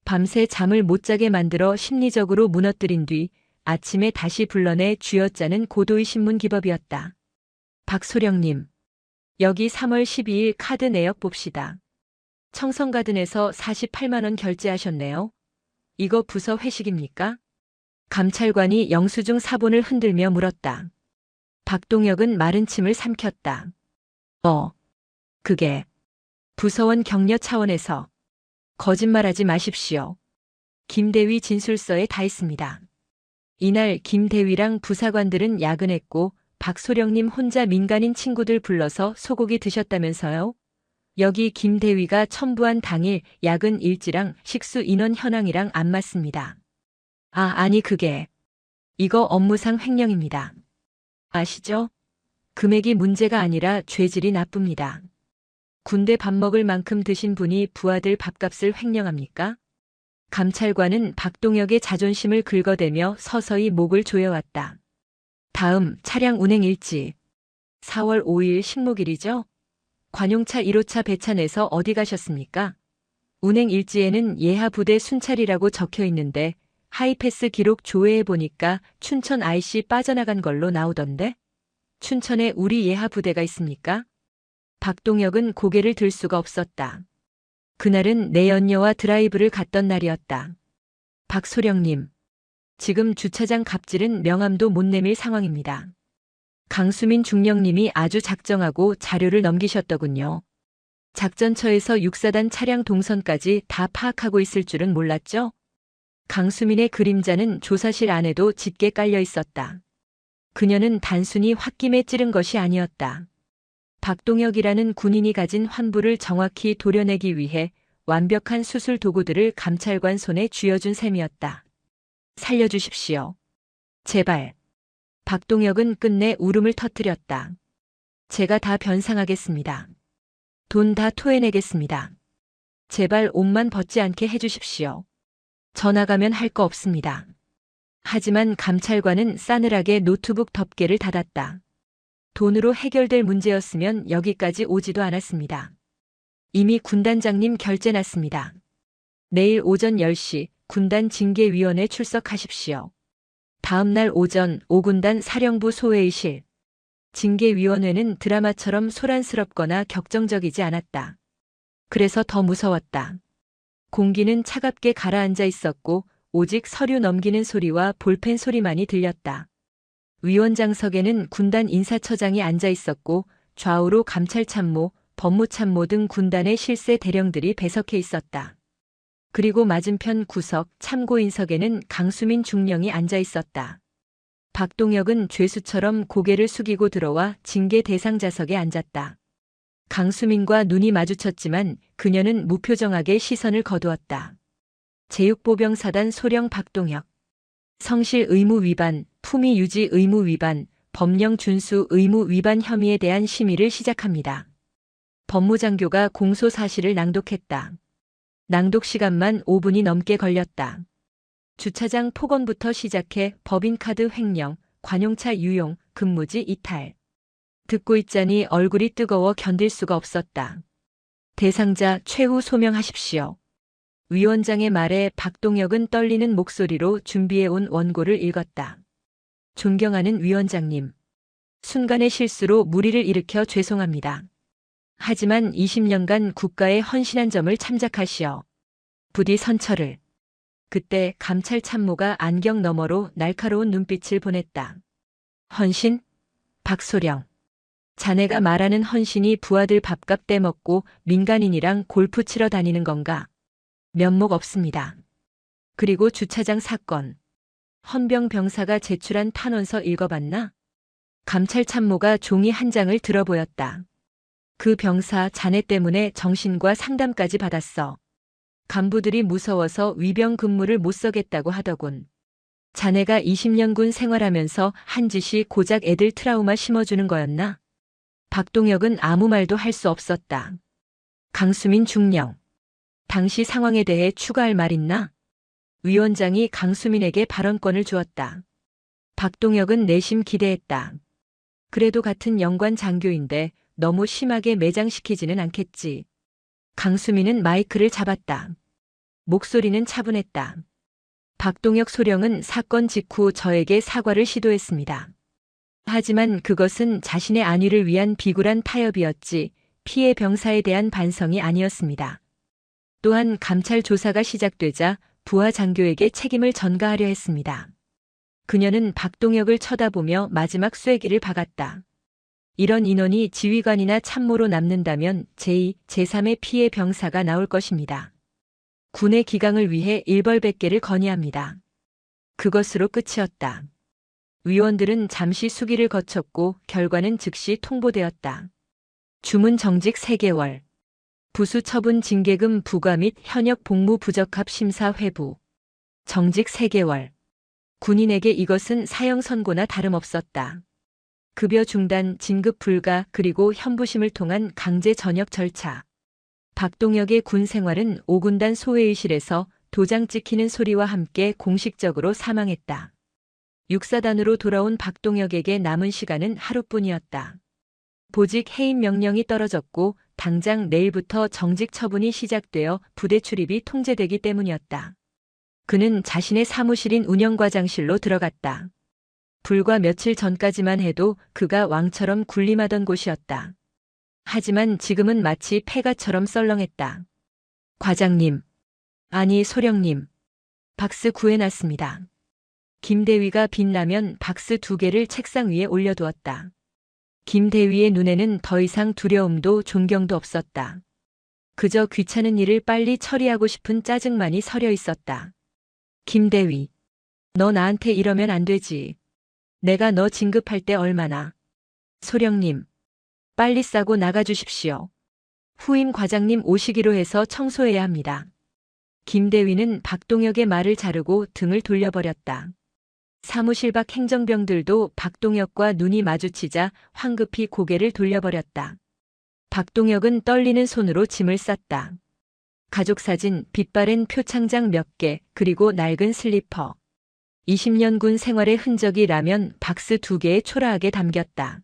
밤새 잠을 못 자게 만들어 심리적으로 무너뜨린 뒤 아침에 다시 불러내 쥐어짜는 고도의 신문 기법이었다. 박소령님, 여기 3월 12일 카드 내역 봅시다. 청성가든에서 48만 원 결제하셨네요. 이거 부서 회식입니까? 감찰관이 영수증 사본을 흔들며 물었다. 박동혁은 마른 침을 삼켰다. 그게 부서원 격려 차원에서. 거짓말하지 마십시오. 김대위 진술서에 다 있습니다. 이날 김대위랑 부사관들은 야근했고 박소령님 혼자 민간인 친구들 불러서 소고기 드셨다면서요? 여기 김대위가 첨부한 당일 야근 일지랑 식수 인원 현황이랑 안 맞습니다. 아니 그게. 이거 업무상 횡령입니다. 아시죠? 금액이 문제가 아니라 죄질이 나쁩니다. 군대 밥 먹을 만큼 드신 분이 부하들 밥값을 횡령합니까? 감찰관은 박동혁의 자존심을 긁어대며 서서히 목을 조여왔다. 다음 차량 운행 일지. 4월 5일 식목일이죠? 관용차 1호차 배차 내서 어디 가셨습니까? 운행 일지에는 예하 부대 순찰이라고 적혀 있는데 하이패스 기록 조회해 보니까 춘천 IC 빠져나간 걸로 나오던데? 춘천에 우리 예하 부대가 있습니까? 박동혁은 고개를 들 수가 없었다. 그날은 내 연녀와 드라이브를 갔던 날이었다. 박소령님, 지금 주차장 갑질은 명함도 못 내밀 상황입니다. 강수민 중령님이 아주 작정하고 자료를 넘기셨더군요. 작전처에서 육사단 차량 동선까지 다 파악하고 있을 줄은 몰랐죠? 강수민의 그림자는 조사실 안에도 짙게 깔려 있었다. 그녀는 단순히 홧김에 찌른 것이 아니었다. 박동혁이라는 군인이 가진 환부를 정확히 도려내기 위해 완벽한 수술 도구들을 감찰관 손에 쥐어준 셈이었다. 살려주십시오. 제발. 박동혁은 끝내 울음을 터뜨렸다. 제가 다 변상하겠습니다. 돈 다 토해내겠습니다. 제발 옷만 벗지 않게 해주십시오. 전화가면 할 거 없습니다. 하지만 감찰관은 싸늘하게 노트북 덮개를 닫았다. 돈으로 해결될 문제였으면 여기까지 오지도 않았습니다. 이미 군단장님 결제났습니다. 내일 오전 10시 군단 징계위원회 출석하십시오. 다음 날 오전 5군단 사령부 소회의실. 징계위원회는 드라마처럼 소란스럽거나 격정적이지 않았다. 그래서 더 무서웠다. 공기는 차갑게 가라앉아 있었고 오직 서류 넘기는 소리와 볼펜 소리만이 들렸다. 위원장석에는 군단 인사처장이 앉아 있었고 좌우로 감찰참모, 법무참모 등 군단의 실세 대령들이 배석해 있었다. 그리고 맞은편 구석 참고인석에는 강수민 중령이 앉아 있었다. 박동혁은 죄수처럼 고개를 숙이고 들어와 징계 대상자석에 앉았다. 강수민과 눈이 마주쳤지만 그녀는 무표정하게 시선을 거두었다. 제육보병사단 소령 박동혁. 성실 의무 위반, 품위 유지 의무 위반, 법령 준수 의무 위반 혐의에 대한 심의를 시작합니다. 법무장교가 공소 사실을 낭독했다. 낭독 시간만 5분이 넘게 걸렸다. 주차장 폭언부터 시작해 법인카드 횡령, 관용차 유용, 근무지 이탈. 듣고 있자니 얼굴이 뜨거워 견딜 수가 없었다. 대상자 최후 소명하십시오. 위원장의 말에 박동혁은 떨리는 목소리로 준비해온 원고를 읽었다. 존경하는 위원장님. 순간의 실수로 무리를 일으켜 죄송합니다. 하지만 20년간 국가에 헌신한 점을 참작하시어 부디 선처를. 그때 감찰 참모가 안경 너머로 날카로운 눈빛을 보냈다. 헌신? 박소령. 자네가 말하는 헌신이 부하들 밥값 떼먹고 민간인이랑 골프 치러 다니는 건가? 면목 없습니다. 그리고 주차장 사건. 헌병 병사가 제출한 탄원서 읽어봤나? 감찰 참모가 종이 한 장을 들어보였다. 그 병사 자네 때문에 정신과 상담까지 받았어. 간부들이 무서워서 위병 근무를 못 서겠다고 하더군. 자네가 20년 군 생활하면서 한 짓이 고작 애들 트라우마 심어주는 거였나? 박동혁은 아무 말도 할 수 없었다. 강수민 중령. 당시 상황에 대해 추가할 말 있나? 위원장이 강수민에게 발언권을 주었다. 박동혁은 내심 기대했다. 그래도 같은 영관 장교인데 너무 심하게 매장시키지는 않겠지. 강수민은 마이크를 잡았다. 목소리는 차분했다. 박동혁 소령은 사건 직후 저에게 사과를 시도했습니다. 하지만 그것은 자신의 안위를 위한 비굴한 타협이었지 피해 병사에 대한 반성이 아니었습니다. 또한 감찰 조사가 시작되자 부하 장교에게 책임을 전가하려 했습니다. 그녀는 박동혁을 쳐다보며 마지막 쐐기를 박았다. 이런 인원이 지휘관이나 참모로 남는다면 제2, 제3의 피해 병사가 나올 것입니다. 군의 기강을 위해 일벌백계를 건의합니다. 그것으로 끝이었다. 위원들은 잠시 수기를 거쳤고 결과는 즉시 통보되었다. 주문 정직 3개월. 부수 처분 징계금 부과 및 현역 복무 부적합 심사 회부. 정직 3개월. 군인에게 이것은 사형 선고나 다름없었다. 급여 중단, 진급 불가, 그리고 현부심을 통한 강제 전역 절차. 박동혁의 군 생활은 5군단 소회의실에서 도장 찍히는 소리와 함께 공식적으로 사망했다. 육사단으로 돌아온 박동혁에게 남은 시간은 하루뿐이었다. 보직 해임 명령이 떨어졌고 당장 내일부터 정직 처분이 시작되어 부대 출입이 통제되기 때문이었다. 그는 자신의 사무실인 운영과장실로 들어갔다. 불과 며칠 전까지만 해도 그가 왕처럼 군림하던 곳이었다. 하지만 지금은 마치 폐가처럼 썰렁했다. 과장님. 아니 소령님. 박스 구해놨습니다. 김대위가 빛나면 박스 2개를 책상 위에 올려두었다. 김대위의 눈에는 더 이상 두려움도 존경도 없었다. 그저 귀찮은 일을 빨리 처리하고 싶은 짜증만이 서려 있었다. 김대위. 너 나한테 이러면 안 되지. 내가 너 진급할 때 얼마나. 소령님. 빨리 싸고 나가주십시오. 후임 과장님 오시기로 해서 청소해야 합니다. 김대위는 박동혁의 말을 자르고 등을 돌려버렸다. 사무실 밖 행정병들도 박동혁과 눈이 마주치자 황급히 고개를 돌려버렸다. 박동혁은 떨리는 손으로 짐을 쌌다. 가족사진, 빛바랜 표창장 몇 개, 그리고 낡은 슬리퍼. 20년 군 생활의 흔적이 라면 박스 2개에 초라하게 담겼다.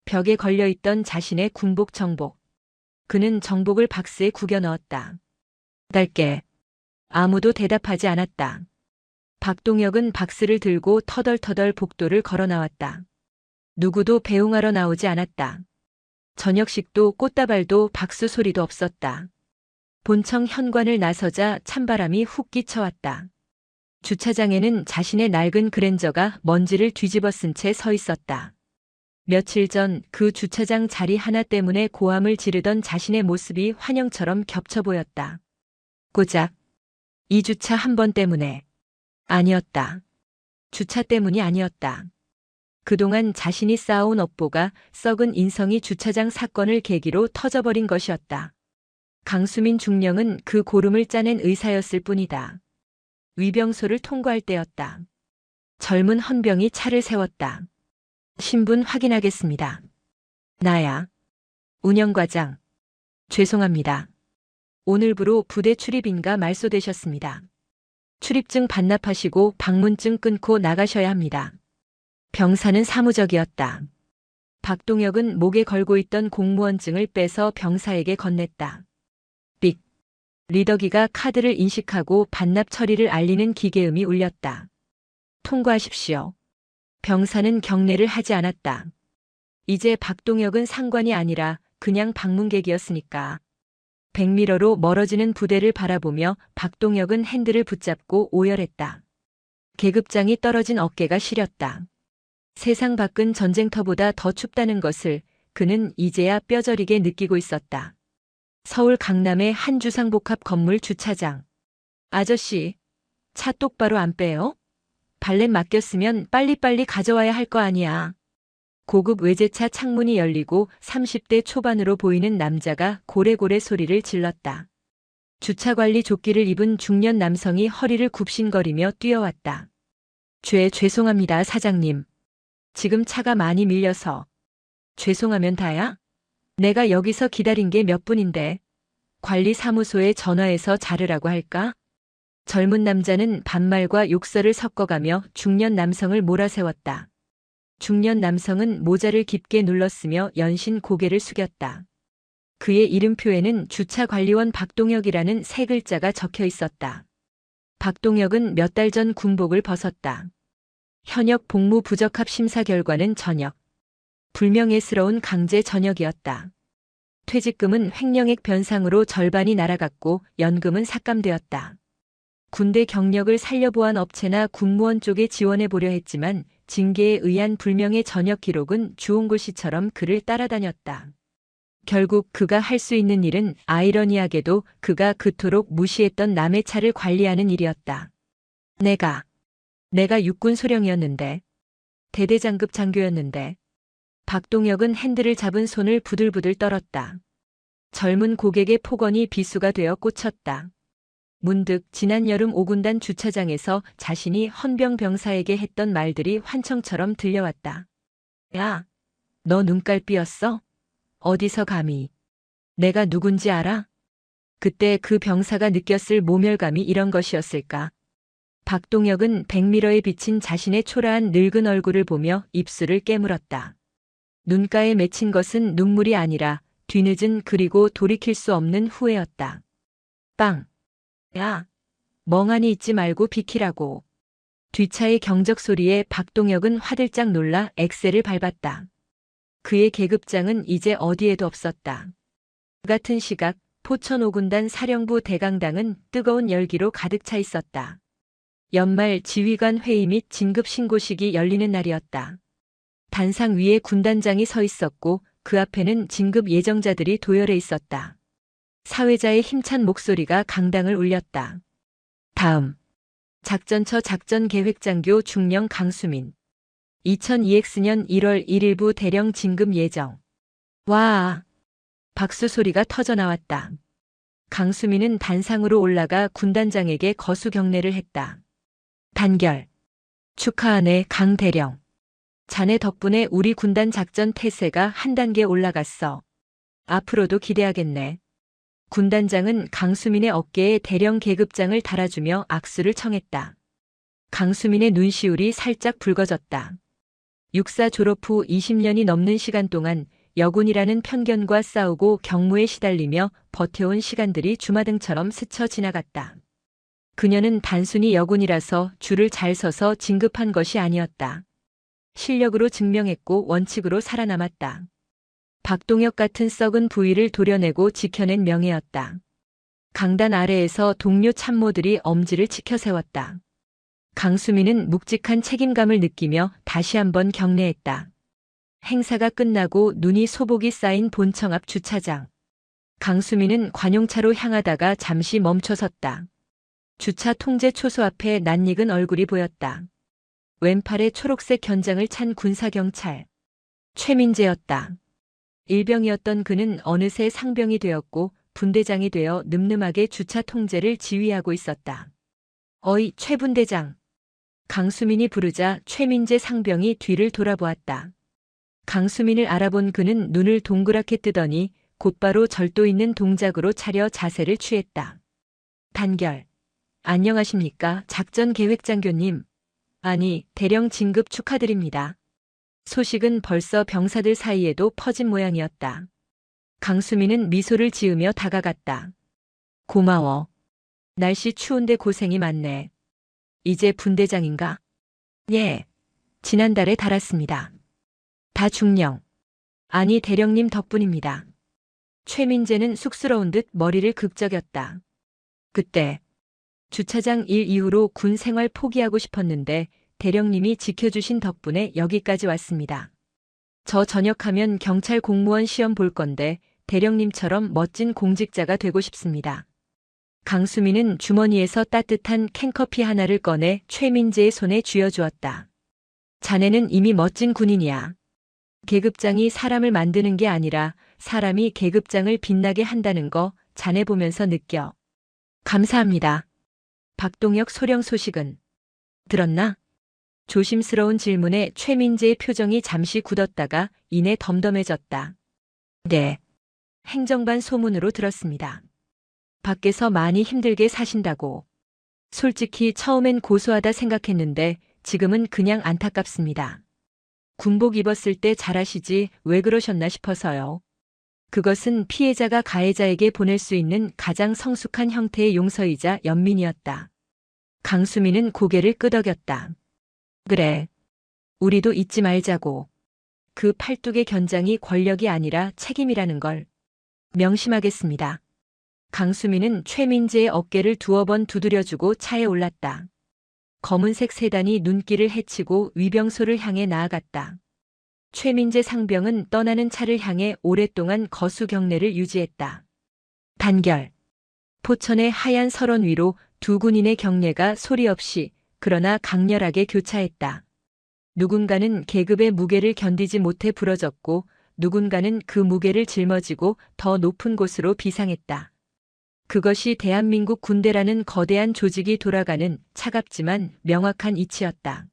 벽에 걸려있던 자신의 군복 정복. 그는 정복을 박스에 구겨 넣었다. 달게. 아무도 대답하지 않았다. 박동혁은 박스를 들고 터덜터덜 복도를 걸어 나왔다. 누구도 배웅하러 나오지 않았다. 저녁식도 꽃다발도 박수 소리도 없었다. 본청 현관을 나서자 찬바람이 훅 끼쳐왔다. 주차장에는 자신의 낡은 그랜저가 먼지를 뒤집어 쓴 채 서 있었다. 며칠 전 그 주차장 자리 하나 때문에 고함을 지르던 자신의 모습이 환영처럼 겹쳐 보였다. 고작 이 주차 한 번 때문에 아니었다. 주차 때문이 아니었다. 그동안 자신이 쌓아온 업보가 썩은 인성이 주차장 사건을 계기로 터져버린 것이었다. 강수민 중령은 그 고름을 짜낸 의사였을 뿐이다. 위병소를 통과할 때였다. 젊은 헌병이 차를 세웠다. 신분 확인하겠습니다. 나야. 운영과장. 죄송합니다. 오늘부로 부대 출입인가 말소되셨습니다. 출입증 반납하시고 방문증 끊고 나가셔야 합니다. 병사는 사무적이었다. 박동혁은 목에 걸고 있던 공무원증을 빼서 병사에게 건넸다. 삑. 리더기가 카드를 인식하고 반납 처리를 알리는 기계음이 울렸다. 통과하십시오. 병사는 경례를 하지 않았다. 이제 박동혁은 상관이 아니라 그냥 방문객이었으니까. 백미러로 멀어지는 부대를 바라보며 박동혁은 핸들을 붙잡고 오열했다. 계급장이 떨어진 어깨가 시렸다. 세상 밖은 전쟁터보다 더 춥다는 것을 그는 이제야 뼈저리게 느끼고 있었다. 서울 강남의 한 주상복합 건물 주차장. 아저씨, 차 똑바로 안 빼요? 발렛 맡겼으면 빨리빨리 가져와야 할 거 아니야. 고급 외제차 창문이 열리고 30대 초반으로 보이는 남자가 고래고래 소리를 질렀다. 주차관리 조끼를 입은 중년 남성이 허리를 굽신거리며 뛰어왔다. 죄송합니다, 사장님. 지금 차가 많이 밀려서. 죄송하면 다야? 내가 여기서 기다린 게 몇 분인데. 관리사무소에 전화해서 자르라고 할까? 젊은 남자는 반말과 욕설을 섞어가며 중년 남성을 몰아세웠다. 중년 남성은 모자를 깊게 눌렀으며 연신 고개를 숙였다. 그의 이름표에는 주차관리원 박동혁이라는 세 글자가 적혀 있었다. 박동혁은 몇 달 전 군복을 벗었다. 현역 복무 부적합 심사 결과는 전역. 불명예스러운 강제 전역이었다. 퇴직금은 횡령액 변상으로 절반이 날아갔고 연금은 삭감되었다. 군대 경력을 살려보한 업체나 군무원 쪽에 지원해보려 했지만 징계에 의한 불명예 전역 기록은 주홍글 씨처럼 그를 따라다녔다. 결국 그가 할 수 있는 일은 아이러니하게도 그가 그토록 무시했던 남의 차를 관리하는 일이었다. 내가 육군 소령이었는데. 대대장급 장교였는데. 박동혁은 핸들을 잡은 손을 부들부들 떨었다. 젊은 고객의 폭언이 비수가 되어 꽂혔다. 문득 지난 여름 5군단 주차장에서 자신이 헌병 병사에게 했던 말들이 환청처럼 들려왔다. 야, 너 눈깔 삐었어? 어디서 감히? 내가 누군지 알아? 그때 그 병사가 느꼈을 모멸감이 이런 것이었을까? 박동혁은 백미러에 비친 자신의 초라한 늙은 얼굴을 보며 입술을 깨물었다. 눈가에 맺힌 것은 눈물이 아니라 뒤늦은 그리고 돌이킬 수 없는 후회였다. 빵! 야, 멍하니 있지 말고 비키라고. 뒷차의 경적 소리에 박동혁은 화들짝 놀라 엑셀을 밟았다. 그의 계급장은 이제 어디에도 없었다. 같은 시각 포천 5군단 사령부 대강당은 뜨거운 열기로 가득 차 있었다. 연말 지휘관 회의 및 진급 신고식이 열리는 날이었다. 단상 위에 군단장이 서 있었고 그 앞에는 진급 예정자들이 도열해 있었다. 사회자의 힘찬 목소리가 강당을 울렸다. 다음. 작전처 작전계획장교 중령 강수민. 2002X년 1월 1일부 대령 진급 예정. 와! 박수 소리가 터져 나왔다. 강수민은 단상으로 올라가 군단장에게 거수 경례를 했다. 단결. 축하하네, 강대령. 자네 덕분에 우리 군단 작전 태세가 한 단계 올라갔어. 앞으로도 기대하겠네. 군단장은 강수민의 어깨에 대령 계급장을 달아주며 악수를 청했다. 강수민의 눈시울이 살짝 붉어졌다. 육사 졸업 후 20년이 넘는 시간 동안 여군이라는 편견과 싸우고 경무에 시달리며 버텨온 시간들이 주마등처럼 스쳐 지나갔다. 그녀는 단순히 여군이라서 줄을 잘 서서 진급한 것이 아니었다. 실력으로 증명했고 원칙으로 살아남았다. 박동혁 같은 썩은 부위를 도려내고 지켜낸 명예였다. 강단 아래에서 동료 참모들이 엄지를 치켜 세웠다. 강수민은 묵직한 책임감을 느끼며 다시 한번 경례했다. 행사가 끝나고 눈이 소복이 쌓인 본청 앞 주차장. 강수민은 관용차로 향하다가 잠시 멈춰섰다. 주차 통제 초소 앞에 낯익은 얼굴이 보였다. 왼팔에 초록색 견장을 찬 군사경찰. 최민재였다. 일병이었던 그는 어느새 상병이 되었고 분대장이 되어 늠름하게 주차 통제를 지휘하고 있었다. 어이, 최 분대장. 강수민이 부르자 최민재 상병이 뒤를 돌아보았다. 강수민을 알아본 그는 눈을 동그랗게 뜨더니 곧바로 절도 있는 동작으로 차려 자세를 취했다. 단결. 안녕하십니까, 작전 계획장교님. 아니, 대령 진급 축하드립니다. 소식은 벌써 병사들 사이에도 퍼진 모양이었다. 강수민은 미소를 지으며 다가갔다. 고마워. 날씨 추운데 고생이 많네. 이제 분대장인가? 예. 지난달에 달았습니다. 다 중령. 아니, 대령님 덕분입니다. 최민재는 쑥스러운 듯 머리를 극적였다. 그때 주차장 일 이후로 군 생활 포기하고 싶었는데 대령님이 지켜주신 덕분에 여기까지 왔습니다. 저 전역하면 경찰 공무원 시험 볼 건데 대령님처럼 멋진 공직자가 되고 싶습니다. 강수민은 주머니에서 따뜻한 캔커피 하나를 꺼내 최민재의 손에 쥐어주었다. 자네는 이미 멋진 군인이야. 계급장이 사람을 만드는 게 아니라 사람이 계급장을 빛나게 한다는 거 자네 보면서 느껴. 감사합니다. 박동혁 소령 소식은 들었나? 조심스러운 질문에 최민재의 표정이 잠시 굳었다가 이내 덤덤해졌다. 네. 행정반 소문으로 들었습니다. 밖에서 많이 힘들게 사신다고. 솔직히 처음엔 고소하다 생각했는데 지금은 그냥 안타깝습니다. 군복 입었을 때 잘하시지 왜 그러셨나 싶어서요. 그것은 피해자가 가해자에게 보낼 수 있는 가장 성숙한 형태의 용서이자 연민이었다. 강수민은 고개를 끄덕였다. 그래. 우리도 잊지 말자고. 그 팔뚝의 견장이 권력이 아니라 책임이라는 걸. 명심하겠습니다. 강수민은 최민재의 어깨를 두어 번 두드려주고 차에 올랐다. 검은색 세단이 눈길을 헤치고 위병소를 향해 나아갔다. 최민재 상병은 떠나는 차를 향해 오랫동안 거수 경례를 유지했다. 단결. 포천의 하얀 설원 위로 두 군인의 경례가 소리 없이 그러나 강렬하게 교차했다. 누군가는 계급의 무게를 견디지 못해 부러졌고 누군가는 그 무게를 짊어지고 더 높은 곳으로 비상했다. 그것이 대한민국 군대라는 거대한 조직이 돌아가는 차갑지만 명확한 이치였다.